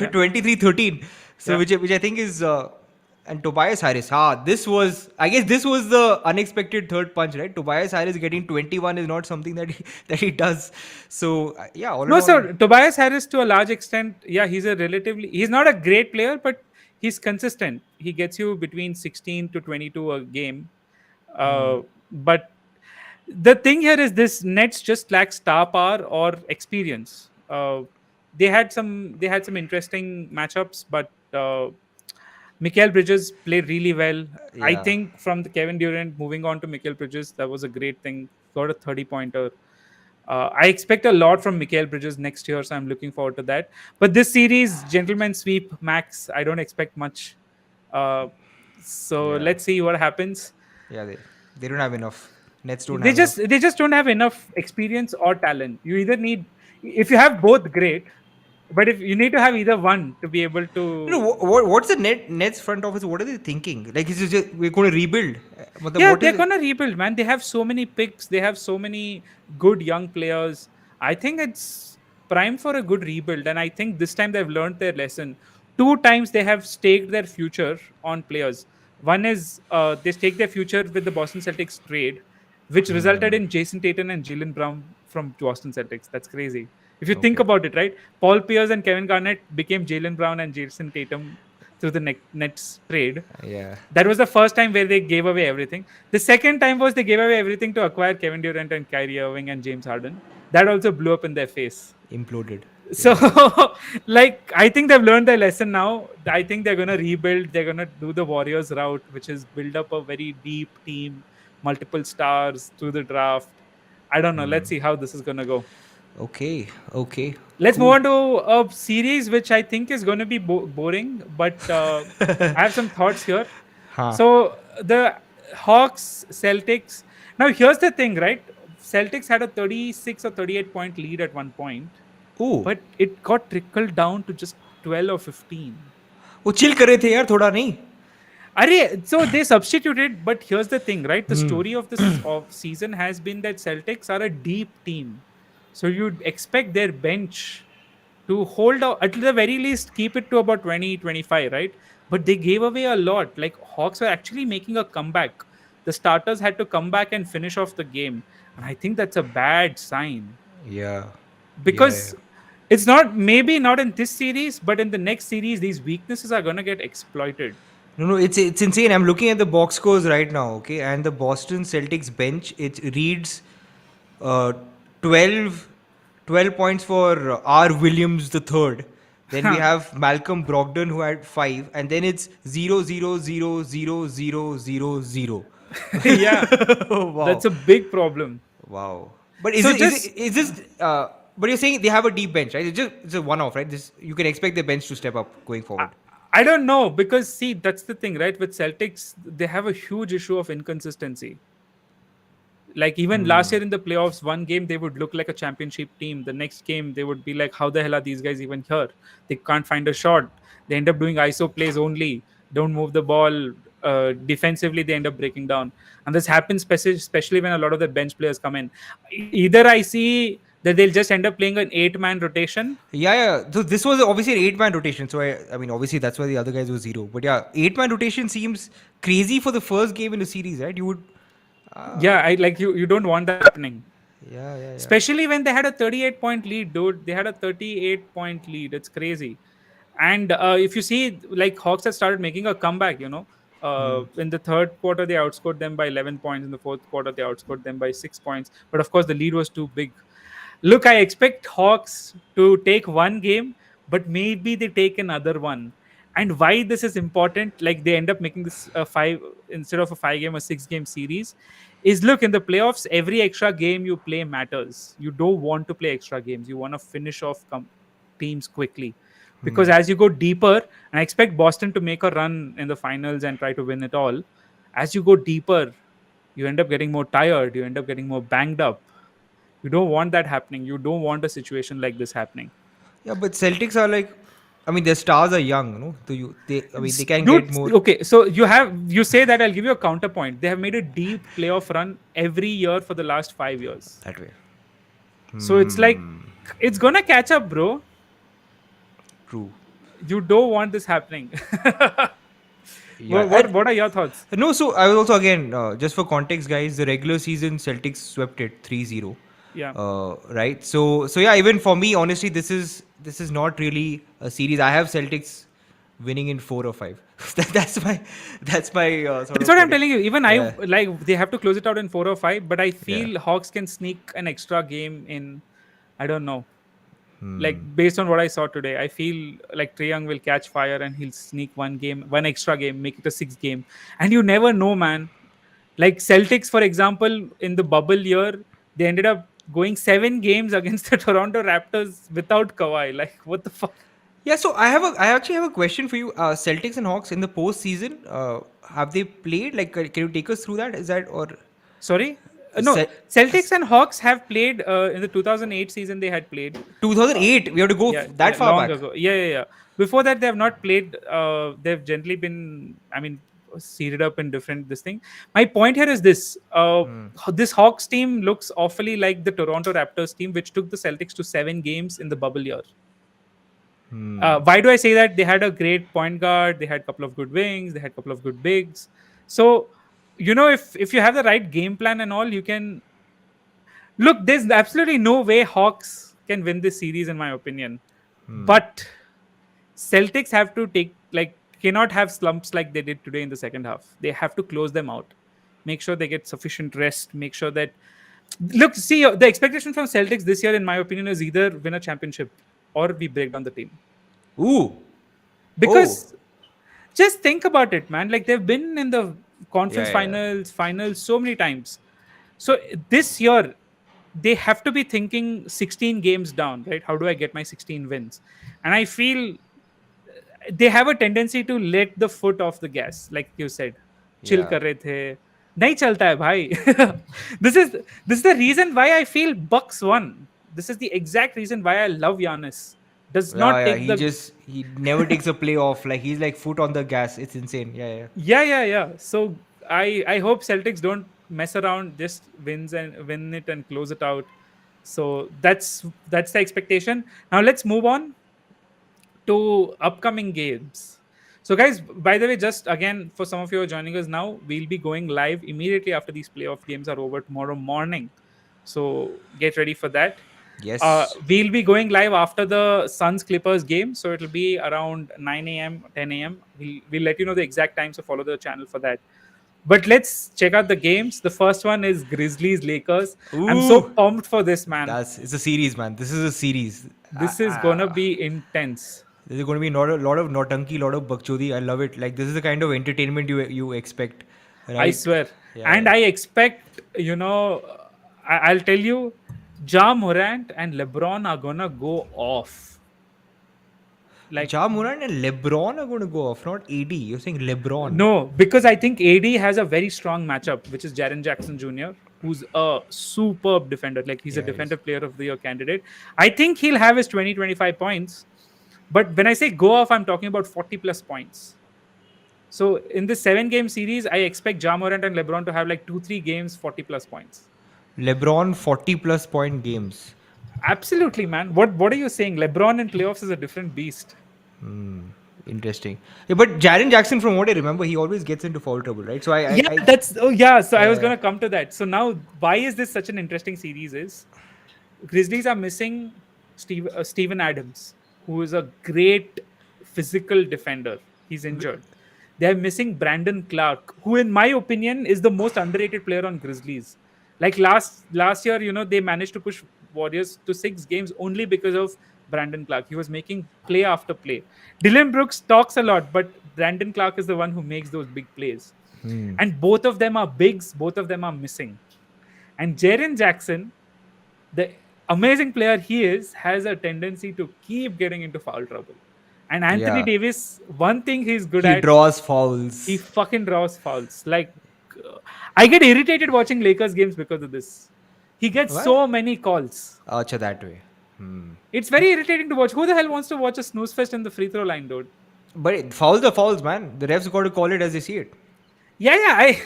yeah, 23-13. So yeah. which I think is and Tobias Harris. I guess this was the unexpected third punch, right? Tobias Harris getting 21 is not something that he does. So yeah, all in No, all, so Tobias Harris, to a large extent, yeah, he's not a great player, but he's consistent. He gets you between 16 to 22 a game. But the thing here is this Nets just lack star power or experience. They had some interesting matchups, but Mikael Bridges played really well. I yeah. think from the Kevin Durant moving on to Mikael Bridges, that was a great thing. Got a 30 pointer. I expect a lot from Mikael Bridges next year, so I'm looking forward to that. But this series, gentlemen sweep, max. I don't expect much. Uh, so Yeah. let's see what happens. Yeah, they don't have enough. Nets don't They have enough. just they just don't have enough experience or talent. You either need, if you have both, great. But if you need to have either one to be able You know, to. what's the Nets front office? What are they thinking? Like, is it just we're going to rebuild? Yeah, What they're is it? gonna rebuild, man. They have so many picks. They have so many good young players. I think it's prime for a good rebuild, and I think this time they've learned their lesson. Two times they have staked their future on players. One is they staked their future with the Boston Celtics trade, which resulted in Jason Tatum and Jalen Brown from Boston Celtics. That's crazy. If you think Okay. about it, right? Paul Pierce and Kevin Garnett became Jalen Brown and Jason Tatum through the Nets trade. Yeah. That was the first time where they gave away everything. The second time was they gave away everything to acquire Kevin Durant and Kyrie Irving and James Harden. That also blew up in their face. Imploded. So, Yeah. like, I think they've learned their lesson now. I think they're gonna rebuild. They're gonna do the Warriors route, which is build up a very deep team, multiple stars through the draft. I don't know. Let's see how this is gonna go. Okay. Okay. Let's move Cool. on to a series which I think is going to be boring, but I have some thoughts here. Huh. So the Hawks, Celtics. Now here's the thing, right? Celtics had a 36 or 38 point lead at one point, Oh. but it got trickled down to just 12 or 15. वो chill कर रहे थे यार थोड़ा नहीं. So they substituted, but here's the thing, right? The story of this of season has been that Celtics are a deep team, so you'd expect their bench to hold out, at the very least keep it to about 20-25, right? But they gave away a lot. Like Hawks were actually making a comeback. The starters had to come back and finish off the game, and I think that's a bad sign Yeah. Yeah. Yeah. because it's not, maybe not in this series, but in the next series these weaknesses are going to get exploited. No, no, it's insane. I'm looking at the box scores right now, okay, and the Boston Celtics bench it reads uh, 12, 12 points for R. Williams the third. Then we have Malcolm Brogdon who had 5, and then it's 0, 0, 0, 0, 0, 0, 0, 0. Yeah, Wow, that's a big problem. wow. But So just is this? But you're saying they have a deep bench, right? It's a one-off, right? This you can expect the bench to step up going I, forward. I don't know, because see, that's the thing, right? With Celtics, they have a huge issue of inconsistency. Like even last year in the playoffs, one game they would look like a championship team. The next game they would be like, how the hell are these guys even here? They can't find a shot. They end up doing ISO plays only. Don't move the ball. Defensively, they end up breaking down, and this happens especially when a lot of the bench players come in. Either I see that they'll just end up playing an eight-man rotation. Yeah, yeah. So this was obviously an eight-man rotation. So I mean, obviously that's why the other guys were zero. But yeah, eight-man rotation seems crazy for the first game in the series, right? You would, Yeah, I like you. You don't want that happening. yeah, yeah, yeah. Especially when they had a 38 point lead, dude. They had a 38-point lead. It's crazy. And if you see, like Hawks have started making a comeback, in the third quarter they outscored them by 11 points. In the fourth quarter they outscored them by 6 points, but of course the lead was too big. Look, I expect Hawks to take one game, but maybe they take another one. And why this is important, like they end up making this a five instead of a 5 game or 6 game series, is look, in the playoffs, every extra game you play matters. You don't want to play extra games. You want to finish off teams quickly. Because as you go deeper, and I expect Boston to make a run in the finals and try to win it all, as you go deeper, you end up getting more tired, you end up getting more banged up. You don't want that happening. You don't want a situation like this happening. Yeah, but Celtics are like, I mean, their stars are young, you know. So I mean, they can get Dude, more okay, so you say that, I'll give you a counterpoint. They have made a deep playoff run every year for the last 5 years. that way. So it's like it's gonna catch up, bro. True. You don't want this happening. Yeah. What are your thoughts? No, so I was also again just for context, guys. The regular season Celtics swept it 3-0. Yeah. Right. So yeah, even for me, honestly, this is not really a series. I have Celtics winning in 4 or 5. That's my sort That's of what I'm predict. telling you. Even I Yeah. like they have to close it out in 4 or 5, but I Yeah. feel Hawks can sneak an extra game in. I don't know. Like based on what I saw today, I feel like Trae Young will catch fire and he'll sneak one extra game, make it a 6 game, and you never know, man. Like Celtics, for example, in the bubble year, they ended up going 7 games against the Toronto Raptors without Kawhi. Like, what the fuck? Yeah, so I actually have a question for you. Celtics and Hawks in the postseason, have they played? Like, can you take us through that? Is that or Sorry? No, Celtics and Hawks have played in the 2008 season. They had played. Uh, 2008. We have to go yeah, that yeah, far long back. ago. Yeah, yeah, yeah. Before that, they have not played. They've generally been, I mean, seated up in different this thing. My point here is this: this Hawks team looks awfully like the Toronto Raptors team, which took the Celtics to 7 games in the bubble year. Why do I say that? They had a great point guard. They had a couple of good wings. They had a couple of good bigs. So, if you have the right game plan and all, you can look. There's absolutely no way Hawks can win this series, in my opinion. But Celtics have to take cannot have slumps like they did today in the second half. They have to close them out. Make sure they get sufficient rest. Make sure that look, see the expectation from Celtics this year, in my opinion, is either win a championship or we break down the team. Ooh. Oh. Because just think about it, man. Like they've been in the Yeah, conference yeah, yeah. finals so many times. So this year they have to be thinking 16 games down, right? How do I get my 16 wins? And I feel they have a tendency to let the foot off the gas, like you said. Chill Yeah. कर रहे थे. नहीं चलता है भाई. this is this is the reason why I feel Bucks won. This is the exact reason why I love Giannis. Does Yeah, not yeah. take the He never takes a play off. Like he's like foot on the gas. It's insane. Yeah, yeah. yeah. So I hope Celtics don't mess around, just win it and close it out. So that's the expectation. Now let's move on to upcoming games. So, guys, by the way, just again for some of you who are joining us now, we'll be going live immediately after these playoff games are over tomorrow morning. So, get ready for that. Yes. We'll be going live after the Suns Clippers game. So, it'll be around 9 a.m., 10 a.m. We'll let you know the exact time. So, follow the channel for that. But let's check out the games. The first one is Grizzlies Lakers. I'm so Ooh. pumped for this, man. It's a series, man. This is a series. This is gonna be intense. There's going to be not a lot of nautanki, lot of bakchodi. I love it. Like this is the kind of entertainment you expect, I right? swear. Yeah, And yeah. I expect, I'll tell you, Ja Morant and LeBron are gonna go off. Like, Ja Morant and LeBron are going to go off, not AD. You're saying LeBron. no, because I think AD has a very strong matchup, which is Jaren Jackson Jr., who's a superb defender. Like, he's a Yeah, he's defender player of the year candidate. I think he'll have his 20-25 points. But when I say go off, I'm talking about 40 plus points. So in this 7 game series, I expect Ja Morant and LeBron to have like 2-3 games, 40 plus points. LeBron 40 plus point games. Absolutely, man. What are you saying? LeBron in playoffs is a different beast. Interesting. Yeah, but Jaren Jackson, from what I remember, he always gets into foul trouble, right? So Yeah, that's yeah. So I was yeah. gonna come to that. So now, why is this such an interesting series? Is Grizzlies are missing Steven Adams, who is a great physical defender. He's injured. They're missing Brandon Clark, who, in my opinion, is the most underrated player on Grizzlies. Like last year, they managed to push Warriors to 6 games only because of Brandon Clark. He was making play after play. Dylan Brooks talks a lot, but Brandon Clark is the one who makes those big plays. And both of them are bigs. Both of them are missing. And Jaren Jackson, the amazing player he is, has a tendency to keep getting into foul trouble. And Anthony Yeah. Davis, one thing he's good He at, draws he fouls. fucking draws fouls. Like, I get irritated watching Lakers games because of this. He gets Why? so many calls. Acha, that way. It's very irritating to watch. Who the hell wants to watch a snooze fest in the free throw line, dude? But fouls are fouls, man. The refs got to call it as they see it. Yeah, I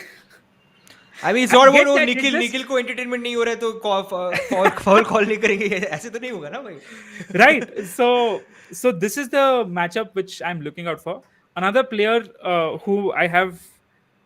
I mean, it's I not about get that. It Nikhil just Nikhil को entertainment नहीं हो रहा है तो foul call नहीं करेंगे ऐसे तो नहीं होगा ना भाई. right. So this is the matchup which I'm looking out for. Another player who I have.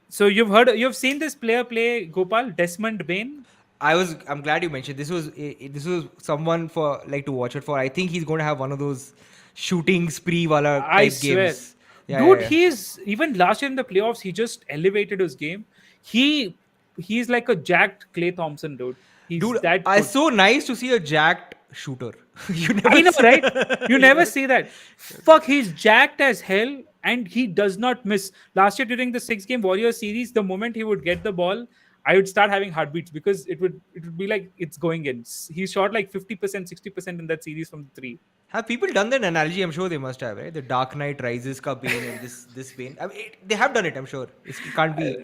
So you've seen this player play, Gopal, Desmond Bain. I'm glad you mentioned this was someone for like to watch it for. I think he's going to have one of those shooting spree wala I type swear, games. Yeah, yeah, dude, yeah. he's even last year in the playoffs, he just elevated his game. He's like a jacked Clay Thompson, dude. He's Dude, that it's good. so nice to see a jacked shooter. You I never know, see. right? You never see that. Fuck, he's jacked as hell and he does not miss. Last year during the 6 game Warriors series, the moment he would get the ball, I would start having heartbeats because it would be like it's going in. He shot like 50%, 60% in that series from the three. Have people done that analogy? I'm sure they must have, right? The Dark Knight Rises ka Bane and this Bane. I mean, they have done it. I'm sure. It can't be.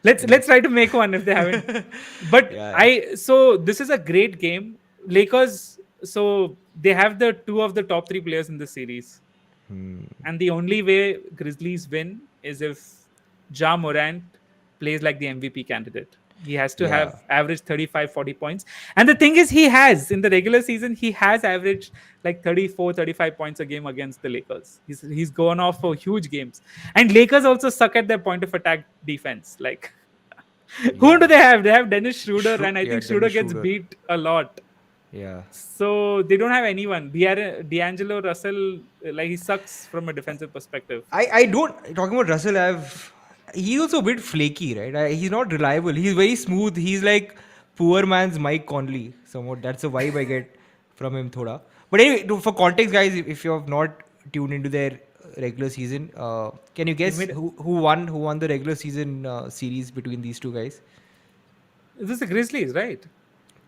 Yeah. Let's try to make one if they haven't. But Yeah. I so this is a great game. Lakers, so they have the two of the top three players in the series, and the only way Grizzlies win is if Ja Morant plays like the MVP candidate. He has to have Yeah. average 35, 40 points. And the thing is, he has in the regular season, he has averaged like 34, 35 points a game against the Lakers. He's gone off for huge games. And Lakers also suck at their point of attack defense. Like, who do Yeah. they have? They have Dennis Schroeder, and I Yeah, think Schroeder Dennis gets Schroeder. beat a lot. Yeah. So they don't have anyone. D'Angelo Russell, like he sucks from a defensive perspective. I don't talking about Russell. He's also a bit flaky, right? He's not reliable. He's very smooth. He's like poor man's Mike Conley. Somewhat that's the vibe I get from him, thoda. But anyway, for context, guys, if you have not tuned into their regular season, can you You guess made who won the regular season series between these two guys? this is the Grizzlies, right?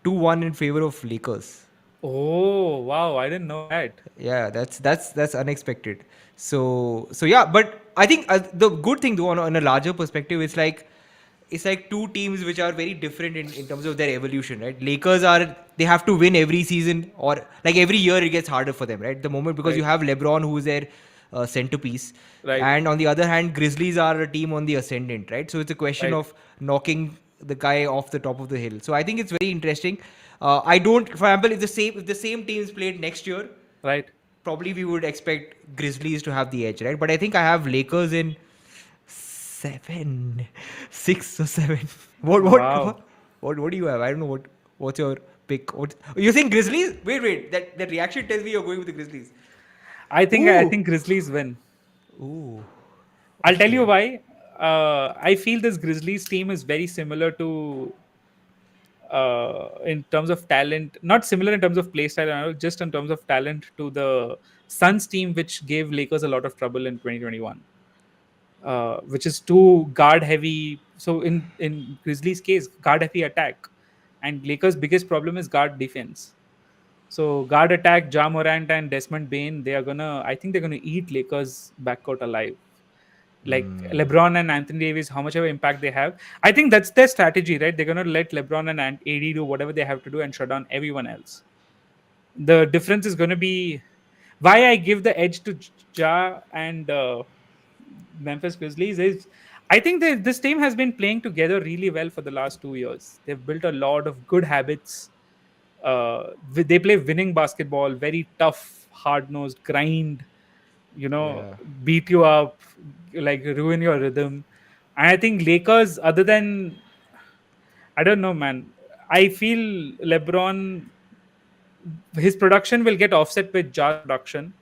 2-1 in favor of Lakers. Oh wow, I didn't know that. Yeah, that's unexpected. So yeah, but I think the good thing though on a larger perspective is like it's like two teams which are very different in terms of their evolution, right? Lakers are they have to win every season or like every year it gets harder for them, right? The moment because you Right, have LeBron who is their centerpiece, right. and on the other hand, Grizzlies are a team on the ascendant, right? So it's a question Right, of knocking the guy off the top of the hill. So I think it's very interesting. I don't, for example, if the same teams played next year, right. probably we would expect Grizzlies to have the edge, right? But I think I have Lakers in seven, 6 or 7. What what Wow. what what do you have? I don't know what's your pick. What you think Grizzlies? Wait. That reaction tells me you're going with the Grizzlies. I Ooh, think Grizzlies win. ooh, I'll tell you okay. why. I feel this Grizzlies team is very similar to in terms of talent, not similar in terms of play style, and all, just in terms of talent to the Suns team, which gave Lakers a lot of trouble in 2021. Which is too guard heavy. So in Grizzlies' case, guard heavy attack, and Lakers' biggest problem is guard defense. So guard attack, Ja Morant and Desmond Bain, they are gonna. I think they're gonna eat Lakers backcourt alive. Like LeBron and Anthony Davis, how much of an impact they have. I think that's their strategy, right? They're gonna let LeBron and AD do whatever they have to do and shut down everyone else. The difference is gonna be why I give the edge to Ja and Memphis Grizzlies is I think this team has been playing together really well for the last 2 years. They've built a lot of good habits. They play winning basketball, very tough, hard nosed, grind, Yeah. beat you up, like ruin your rhythm. And I think Lakers, other than, I don't know, man, I feel LeBron, his production will get offset with Ja's production.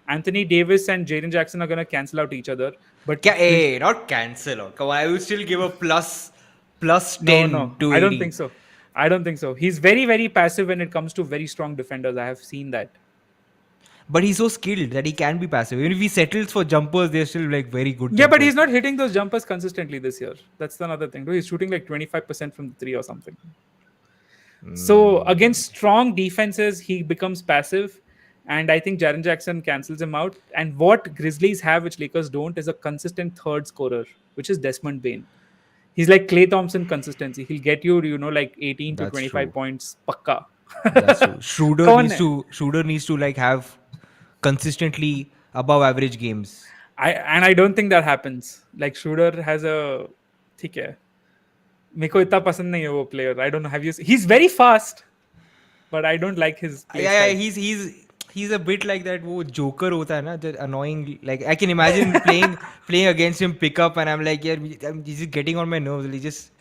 Anthony Davis and Jaren Jackson are going to cancel out each other. But Not cancel out. Come on, I will still give a plus No, 10 no, to I don't 80. think so. I don't think so. He's very, very passive when it comes to very strong defenders. I have seen that. But he's so skilled that he can be passive. Even if he settles for jumpers, they're still like very good Yeah, but he's jumpers. not hitting those jumpers consistently this year. That's another thing. He's shooting like 25% from the three or something. So against strong defenses, he becomes passive. And I think Jaren Jackson cancels him out. And what Grizzlies have, which Lakers don't, is a consistent third scorer, which is Desmond Bain. He's like Clay Thompson consistency. He'll get you, like 18 to That's 25 true. points. Pakka. That's true. Come on. Schroeder needs to like have consistently above average games. I don't think that happens. Like Schroeder has a ठीक है. मेरे को इतना पसंद नहीं है वो player. I don't know. Have you? He's very fast, but I don't like his play Yeah, style. he's a bit like that. वो Joker होता है ना, the annoying. Like I can imagine playing against him, pick up, and I'm like, yeah, he's just getting on my nerves. He just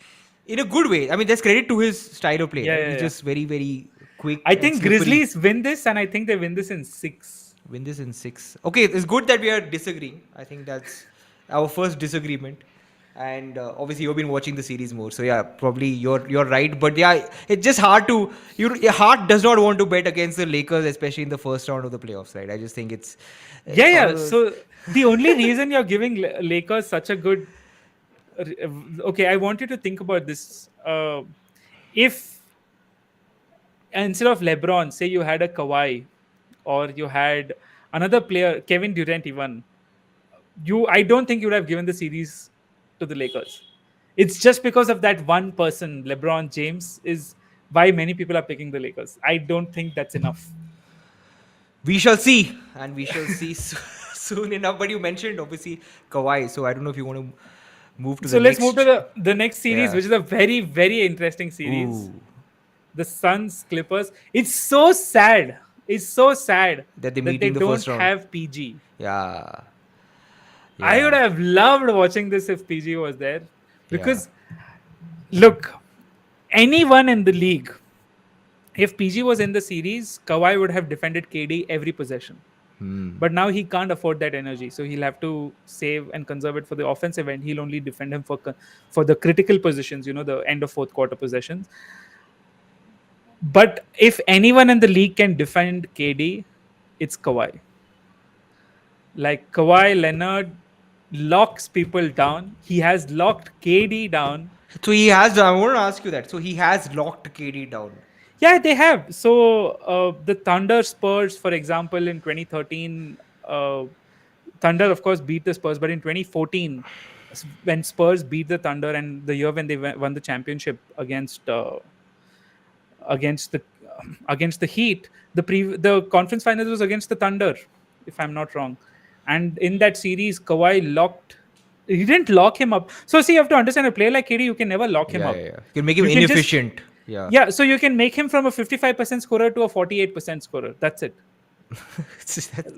in a good way. I mean, that's credit to his style of play. Yeah, Right? yeah, He's yeah. just very quick I and think slippery. Grizzlies win this, and I think they win this in 6. Win this in 6. Okay, it's good that we are disagreeing. I think that's our first disagreement. And obviously, you've been watching the series more, so yeah, probably you're right. But yeah, it's just hard to your heart does not want to bet against the Lakers, especially in the first round of the playoffs, right? I just think Yeah, it's one yeah. of those. So the only reason you're giving Lakers such a good, okay, I want you to think about this. If instead of LeBron, say you had a Kawhi, or you had another player, Kevin Durant, even I don't think you would have given the series to the Lakers. It's just because of that one person, LeBron James, is why many people are picking the Lakers. I don't think that's enough. We shall see, and we shall see soon enough. But you mentioned obviously Kawhi, so I don't know if you want to move to So the let's move to next. the next series, Yeah. which is a very, very interesting series. Ooh, The Suns Clippers. It's so sad. It's so sad that they're that they meeting the don't first round. have PG. Yeah, I would yeah, have loved watching this if PG was there. yeah. Because look, anyone in the league, if PG was in the series, Kawhi would have defended KD every possession. But now he can't afford that energy, so he'll have to save and conserve it for the offensive end. He'll only defend him for the critical positions, the end of fourth quarter possessions. But if anyone in the league can defend KD, it's Kawhi. Like Kawhi Leonard locks people down. He has locked KD down. So he has. I want to ask you that. So he has locked KD down. Yeah, they have. So the Thunder Spurs, for example, in 2013, Thunder, of course, beat the Spurs, but in 2014, when Spurs beat the Thunder and the year when they won the championship against the against the Heat, the conference finals was against the Thunder, if I'm not wrong. And in that series, Kawhi locked. He didn't lock him up. So see, you have to understand a player like KD, you can never lock him Yeah, yeah, up. yeah. You can make him You can just inefficient. Yeah. yeah. So you can make him from a 55% scorer to a 48% scorer. That's it.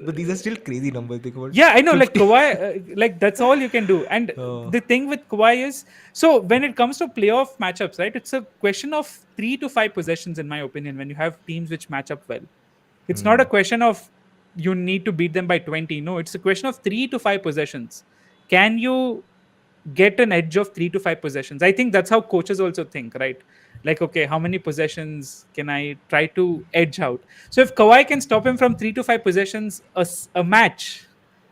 But these are still crazy numbers. Think about Yeah, I know. Like 50. Kawhi, like that's all you can do. And Oh. the thing with Kawhi is, so when it comes to playoff matchups, right? It's a question of 3 to 5 possessions, in my opinion. When you have teams which match up well, it's not a question of you need to beat them by 20. No, it's a question of 3 to 5 possessions. Can you get an edge of 3 to 5 possessions? I think that's how coaches also think, right? Like, okay, how many possessions can I try to edge out? So if Kawhi can stop him from 3 to 5 possessions a match,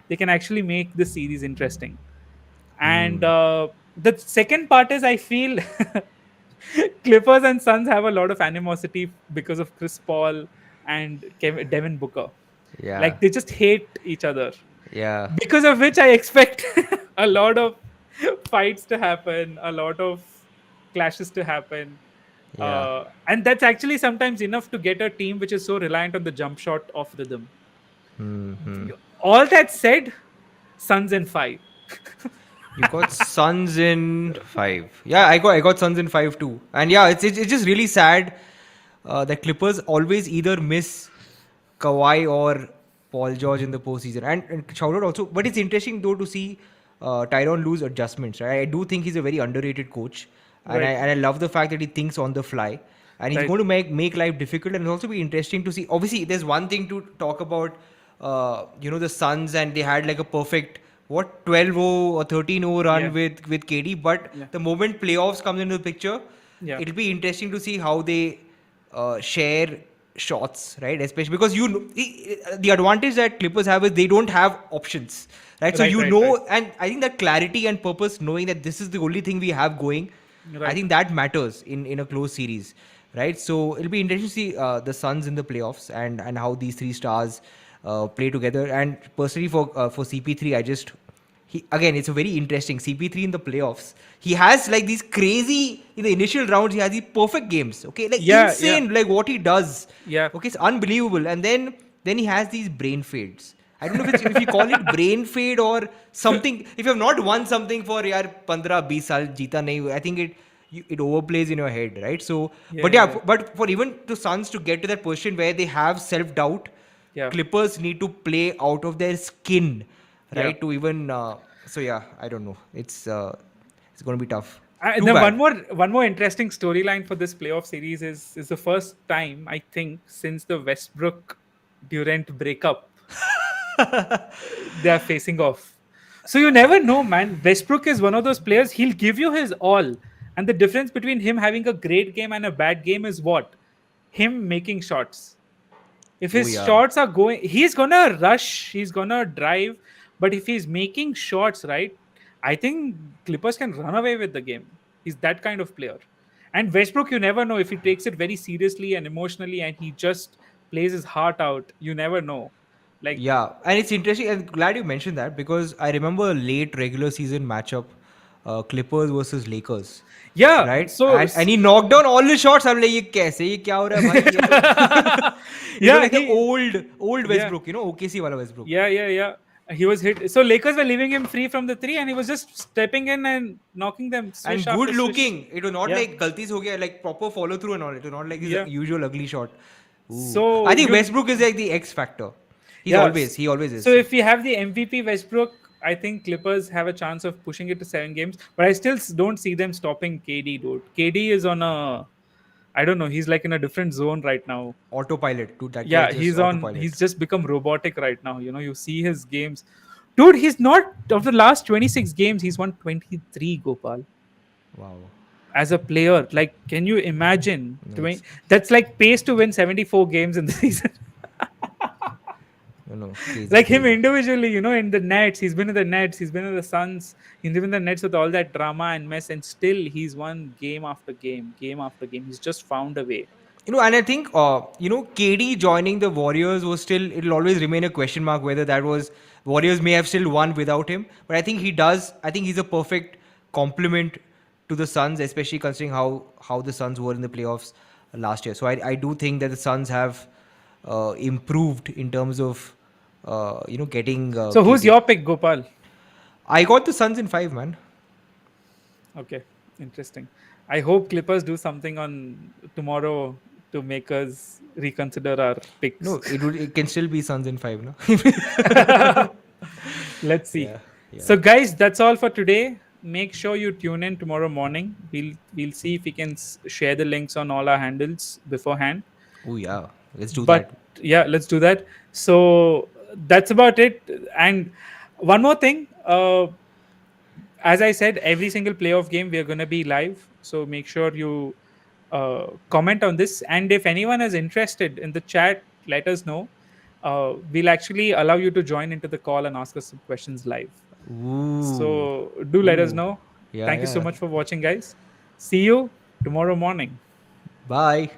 they can actually make the series interesting. And the second part is, I feel Clippers and Suns have a lot of animosity because of Chris Paul and Devin Booker. Yeah, Like they just hate each other, yeah, because of which I expect a lot of fights to happen, a lot of clashes to happen. yeah. And that's actually sometimes enough to get a team which is so reliant on the jump shot off rhythm. All that said, Suns in five. You got Suns in five. Yeah, I got Suns in five too. And yeah, it's just really sad that Clippers always either miss Kawhi or Paul George in the postseason. And shout out also, but it's interesting though to see Tyronn Lue's adjustments. Right, I do think he's a very underrated coach, and I Right, and I love the fact that he thinks on the fly, and he's right. going to make life difficult, and it'll also be interesting to see. Obviously, there's one thing to talk about, the Suns, and they had like a perfect what 12-0 or 13-0 run Yeah, with KD, but yeah, the moment playoffs comes into the picture, yeah. it'll be interesting to see how they share shots, right? Especially because the advantage that Clippers have is they don't have options, right? So Right, you right, right, know, and I think that clarity and purpose, knowing that this is the only thing we have going, I right. think that matters in a close series, right? So it'll be interesting to see the Suns in the playoffs and how these three stars play together. And personally, for CP3, he again, it's a very interesting CP3 in the playoffs. He has like these crazy in the initial rounds. He has these perfect games. Okay, like Yeah, yeah, insane, like what he does. yeah. Okay, it's unbelievable. And then he has these brain fades. I don't know if you call it brain fade or something. If you have not won something for yaar 15 20 saal jeeta nahi, I think it overplays in your head, right? So, Yeah, but yeah, yeah, yeah. but for even to Suns to get to that position where they have self doubt, Yeah, Clippers need to play out of their skin, yeah. right? To even so yeah, I don't know. It's going to be tough. Too The bad. one more interesting storyline for this playoff series is the first time, I think, since the Westbrook Durant breakup they are facing off. So you never know, man. Westbrook is one of those players. He'll give you his all, and the difference between him having a great game and a bad game is what? Him making shots. If Oh his yeah, shots are going, he's gonna rush, he's gonna drive. But if he's making shots, right, I think Clippers can run away with the game. He's that kind of player. And Westbrook, you never know if he takes it very seriously and emotionally and he just plays his heart out. You never know. Like, yeah, and it's interesting. I'm glad you mentioned that because I remember a late regular season matchup Clippers versus Lakers, Yeah. right? So And he knocked down all the shots. I'm like, ये कैसे ये क्या हो रहा है भाई ये तो it was yeah, like the he old yeah. Westbrook, you know, OKC wala Westbrook. Yeah. He was hit. So Lakers were leaving him free from the three, and he was just stepping in and knocking them swish And good after swish. looking. It was not Yeah, like galtis ho gaya, like proper follow through and all. It was not like his yeah. usual ugly shot. Ooh. I So think you, Westbrook is like the X factor. yeah. He always So is. if we have the MVP Westbrook, I think Clippers have a chance of pushing it to 7 games. But I still don't see them stopping KD, dude. KD is on a, I don't know. He's like in a different zone right now. Autopilot, dude. That guy Yeah, is just he's on. autopilot. He's just become robotic right now. You see his games, dude. He's not of the last 26 games. He's won 23. Gopal, Wow. as a player. Like, can you imagine? No, it's That's like pace to win 74 games in the season. no, crazy, Like him crazy. individually, in the Nets. He's been in the Nets. He's been in the Suns. He's been in the Nets with all that drama and mess, and still he's won game after game, game after game. He's just found a way. And I think, KD joining the Warriors was still, it'll always remain a question mark whether that was, Warriors may have still won without him. But I think he does, I think he's a perfect complement to the Suns, especially considering how the Suns were in the playoffs last year. So I do think that the Suns have improved in terms of, getting So who's KD. your pick, Gopal? I got the Suns in 5, man. Okay, interesting. I hope Clippers do something on tomorrow to make us reconsider our No, picks. it can still be Suns in 5, no? Let's see. Yeah, yeah. So, guys, that's all for today. Make sure you tune in tomorrow morning. We'll see if we can share the links on all our handles beforehand. Oh yeah, let's do that. But yeah, let's do that. So that's about it. And one more thing. As I said, every single playoff game we are going to be live. So make sure you comment on this. And if anyone is interested in the chat, let us know. We'll actually allow you to join into the call and ask us some questions live. Ooh, So do let us ooh, know. yeah, Thank you so yeah. much for watching, guys. See you tomorrow morning. Bye.